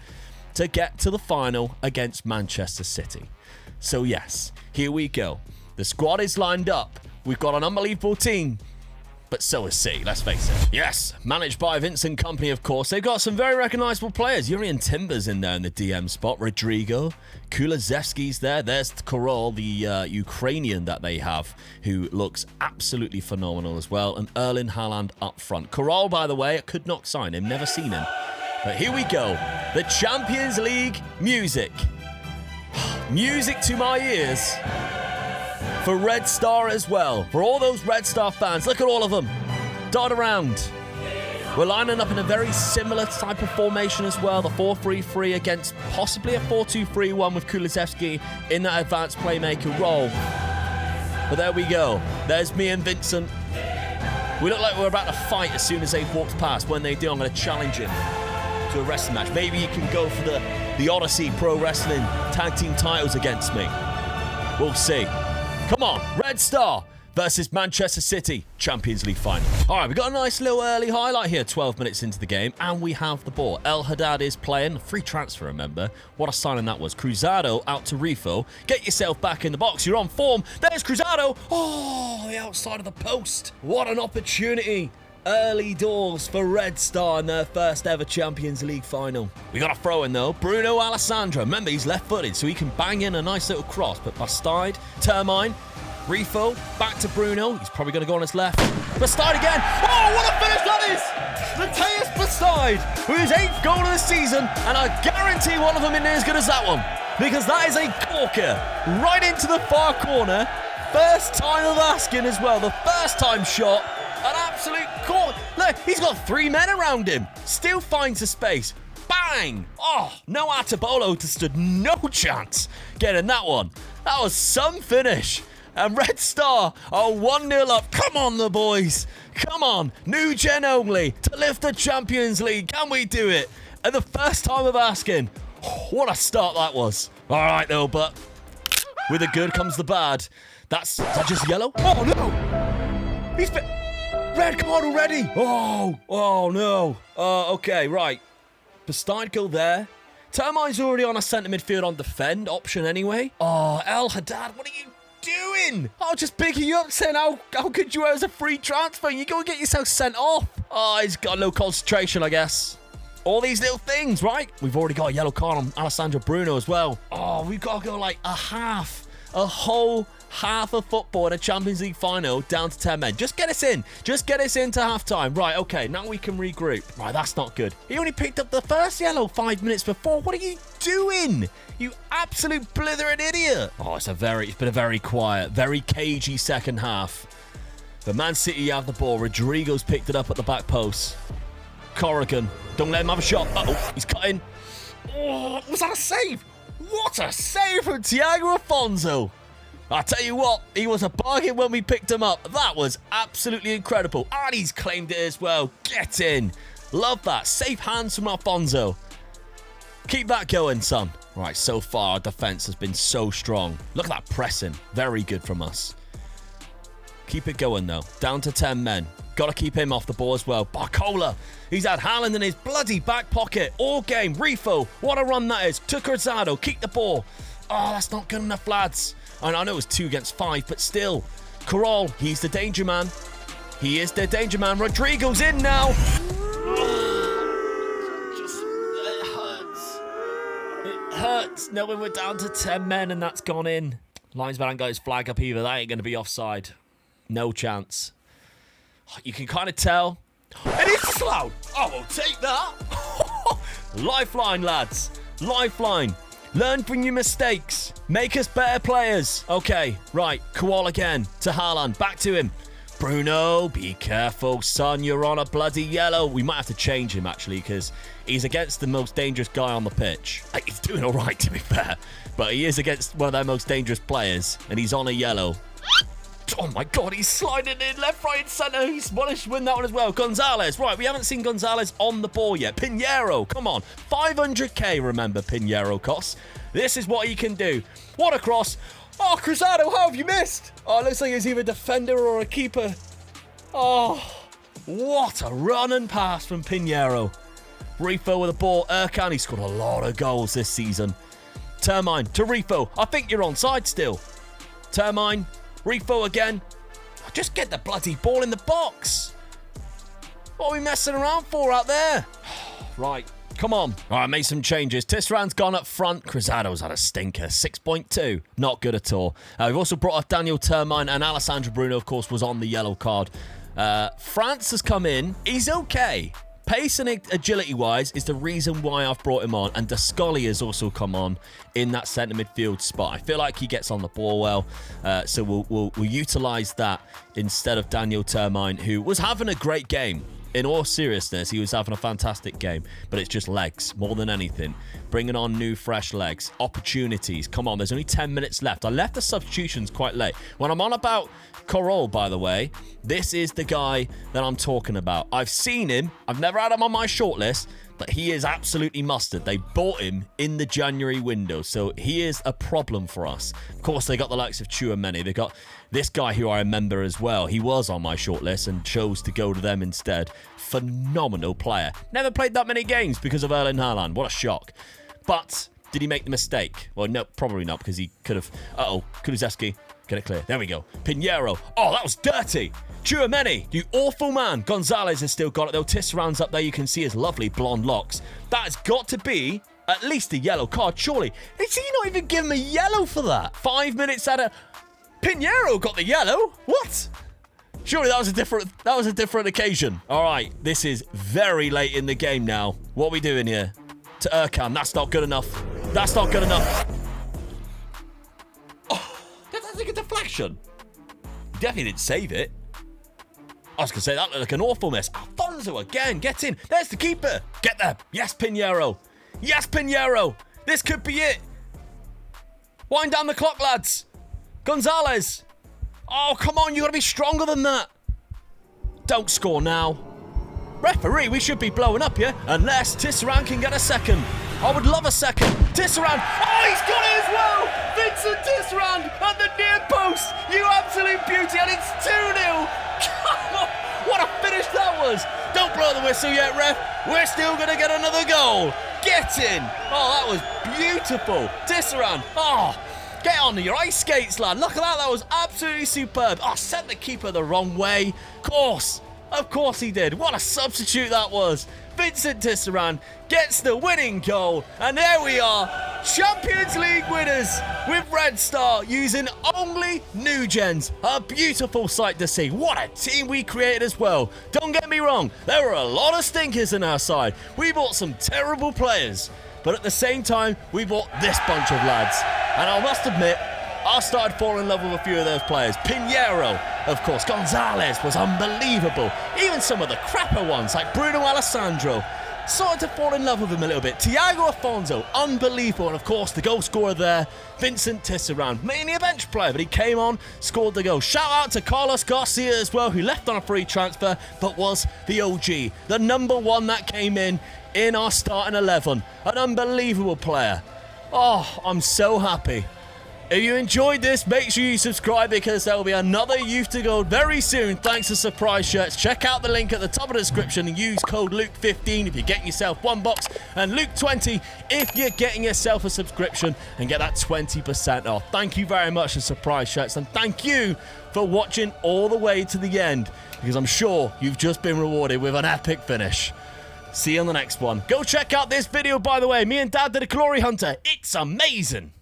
to get to the final against Manchester City. So yes, here we go. The squad is lined up. We've got an unbelievable team. But so is City, let's face it. Yes, managed by Vincent Kompany, of course. They've got some very recognisable players. Jurriën Timber's in there in the DM spot. Rodrigo, Kulusevski's there. There's Korol, the Ukrainian that they have, who looks absolutely phenomenal as well. And Erling Haaland up front. Korol, by the way, I could not sign him. Never seen him. But here we go. The Champions League music. Music to my ears. For Red Star as well. For all those Red Star fans, look at all of them. Dot around. We're lining up in a very similar type of formation as well. The 4-3-3 against possibly a 4-2-3-1 with Kulusevski in that advanced playmaker role. But there we go. There's me and Vincent. We look like we're about to fight as soon as they've walked past. When they do, I'm going to challenge him to a wrestling match. Maybe you can go for the Odyssey Pro Wrestling tag team titles against me. We'll see. Come on, Red Star versus Manchester City, Champions League final. All right, we've got a nice little early highlight here, 12 minutes into the game, and we have the ball. El Haddad is playing, free transfer, remember. What a signing that was. Cruzado out to Rifo. Get yourself back in the box, you're on form. There's Cruzado. Oh, the outside of the post. What an opportunity. Early doors for Red Star in their first ever Champions League final. We got a throw in though. Bruno Alessandro. Remember, he's left-footed, so he can bang in a nice little cross. But Bastide, Termine, Rifo, back to Bruno. He's probably going to go on his left. Bastide again. Oh, what a finish that is! Mateus Bastide, with his 8th goal of the season, and I guarantee one of them isn't as good as that one, because that is a corker right into the far corner. First time of asking as well. The first time shot. An absolute corner. Look, he's got 3 men around him. Still finds the space. Bang! Oh, no Artabolo stood no chance getting that one. That was some finish. And Red Star are 1-0 up. Come on, the boys. Come on. New gen only to lift the Champions League. Can we do it? At the first time of asking. What a start that was. All right, though, but with the good comes the bad. Is that just yellow? Oh, no. He's been... Red card already. Oh, no. Okay, right. Bastide there. Termine's already on a centre midfield on defend option anyway. Oh, El Haddad, what are you doing? I'll just pick you up saying how good you are as a free transfer. You go and get yourself sent off. Oh, he's got no concentration, I guess. All these little things, right? We've already got a yellow card on Alessandro Bruno as well. Oh, we've got to go like a whole half of football in a Champions League final down to 10 men. Just get us in. Just get us into half-time. Right, okay, now we can regroup. Right, that's not good. He only picked up the first yellow 5 minutes before. What are you doing? You absolute blithering idiot. Oh, it's been a very quiet, very cagey second half. But Man City have the ball. Rodrigo's picked it up at the back post. Corrigan, don't let him have a shot. Uh-oh, he's cutting. Oh, was that a save? What a save from Thiago Afonso. I tell you what, he was a bargain when we picked him up. That was absolutely incredible. And he's claimed it as well. Get in. Love that. Safe hands from Alfonso. Keep that going, son. Right, so far our defense has been so strong. Look at that pressing. Very good from us. Keep it going, though. Down to 10 men. Got to keep him off the ball as well. Barcola. He's had Haaland in his bloody back pocket. All game. Rifo. What a run that is. To Cruzado. Keep the ball. Oh, that's not good enough, lads. And I know it was 2 against 5, but still. Corral, he's the danger man. He is the danger man. Rodrigo's in now. It hurts. It hurts knowing we're down to 10 men and that's gone in. Linesman ain't got his flag up either. That ain't going to be offside. No chance. You can kind of tell. It is slow. I will take that. Lifeline, lads. Lifeline. Learn from your mistakes. Make us better players. Okay, right. Koal again to Haaland. Back to him. Bruno, be careful, son. You're on a bloody yellow. We might have to change him, actually, because he's against the most dangerous guy on the pitch. He's doing all right, to be fair. But he is against one of their most dangerous players, and he's on a yellow. Oh, my God. He's sliding in left, right, and centre. He's managed to win that one as well. Gonzalez. Right, we haven't seen Gonzalez on the ball yet. Pinheiro. Come on. 500k, remember, Pinheiro costs. This is what he can do. What a cross. Oh, Cruzado, how have you missed? Oh, it looks like he's either a defender or a keeper. Oh, what a run and pass from Pinheiro. Rifo with the ball. Erkan, he scored a lot of goals this season. Termine to Rifo. I think you're onside still. Termine. Rifo again. Just get the bloody ball in the box. What are we messing around for out there? Right. Come on. All right, made some changes. Tisserand's gone up front. Cruzado's had a stinker. 6.2. Not good at all. We've also brought off Daniel Termine, and Alessandro Bruno, of course, was on the yellow card. France has come in. He's okay. Pace and agility-wise is the reason why I've brought him on, and Dascoli has also come on in that centre midfield spot. I feel like he gets on the ball well, so we'll utilise that instead of Daniel Termine, who was having a great game. In all seriousness, he was having a fantastic game, but it's just legs more than anything. Bringing on new, fresh legs. Opportunities. Come on, there's only 10 minutes left. I left the substitutions quite late. When I'm on about Corral, by the way, this is the guy that I'm talking about. I've seen him. I've never had him on my shortlist, but he is absolutely mustard. They bought him in the January window, so he is a problem for us. Of course, they got the likes of Chouameni. They got this guy who I remember as well. He was on my shortlist and chose to go to them instead. Phenomenal player. Never played that many games because of Erling Haaland. What a shock. But did he make the mistake? Well, no, probably not, because he could have... Uh-oh, Kulusevski. Get it clear. There we go. Pinheiro. Oh, that was dirty. Chouameni, you awful man. Gonzalez has still got it, though. Tisserand's up there. You can see his lovely blonde locks. That has got to be at least a yellow card, surely. Is he not even giving me yellow for that? 5 minutes out of... Pinheiro got the yellow? What? Surely that was a different occasion. All right, this is very late in the game now. What are we doing here? To Erkan. That's not good enough. That's not good enough. Oh, that's like a deflection. Definitely didn't save it. I was going to say that looked like an awful miss. Alfonso Afonso again. Get in. There's the keeper. Get there. Yes, Pinheiro. Yes, Pinheiro. This could be it. Wind down the clock, lads. Gonzalez. Oh, come on. You got to be stronger than that. Don't score now. Referee, we should be blowing up here. Unless Tisserand can get a second. I would love a second. Tisserand. Oh, he's got it as well. Vincent Tisserand at the near post. You absolute beauty. And it's 2-0. Come on. What a finish that was. Don't blow the whistle yet, ref. We're still going to get another goal. Get in. Oh, that was beautiful. Tisserand. Oh, get on your ice skates, lad. Look at that. That was absolutely superb. Oh, sent the keeper the wrong way. Of course he did. What a substitute that was. Vincent Tisserand gets the winning goal. And there we are. Champions League winners with Red Star using only NewGens. A beautiful sight to see. What a team we created as well. Don't get me wrong. There were a lot of stinkers in our side. We bought some terrible players. But at the same time, we bought this bunch of lads. And I must admit, I started falling in love with a few of those players. Pinheiro, of course. Gonzalez was unbelievable. Even some of the crapper ones, like Bruno Alessandro. Started to fall in love with him a little bit. Thiago Afonso, unbelievable. And of course, the goal scorer there, Vincent Tisserand. Mainly a bench player, but he came on, scored the goal. Shout out to Carlos Garcia as well, who left on a free transfer, but was the OG. The number one that came in our starting 11. An unbelievable player. Oh, I'm so happy. If you enjoyed this, make sure you subscribe because there will be another Youth to Gold very soon thanks to surprise shirts. Check out the link at the top of the description and use code Luke15 if you're getting yourself one box and Luke20 if you're getting yourself a subscription and get that 20% off. Thank you very much for surprise shirts and thank you for watching all the way to the end because I'm sure you've just been rewarded with an epic finish. See you on the next one. Go check out this video, by the way. Me and Dad did a Glory Hunter. It's amazing.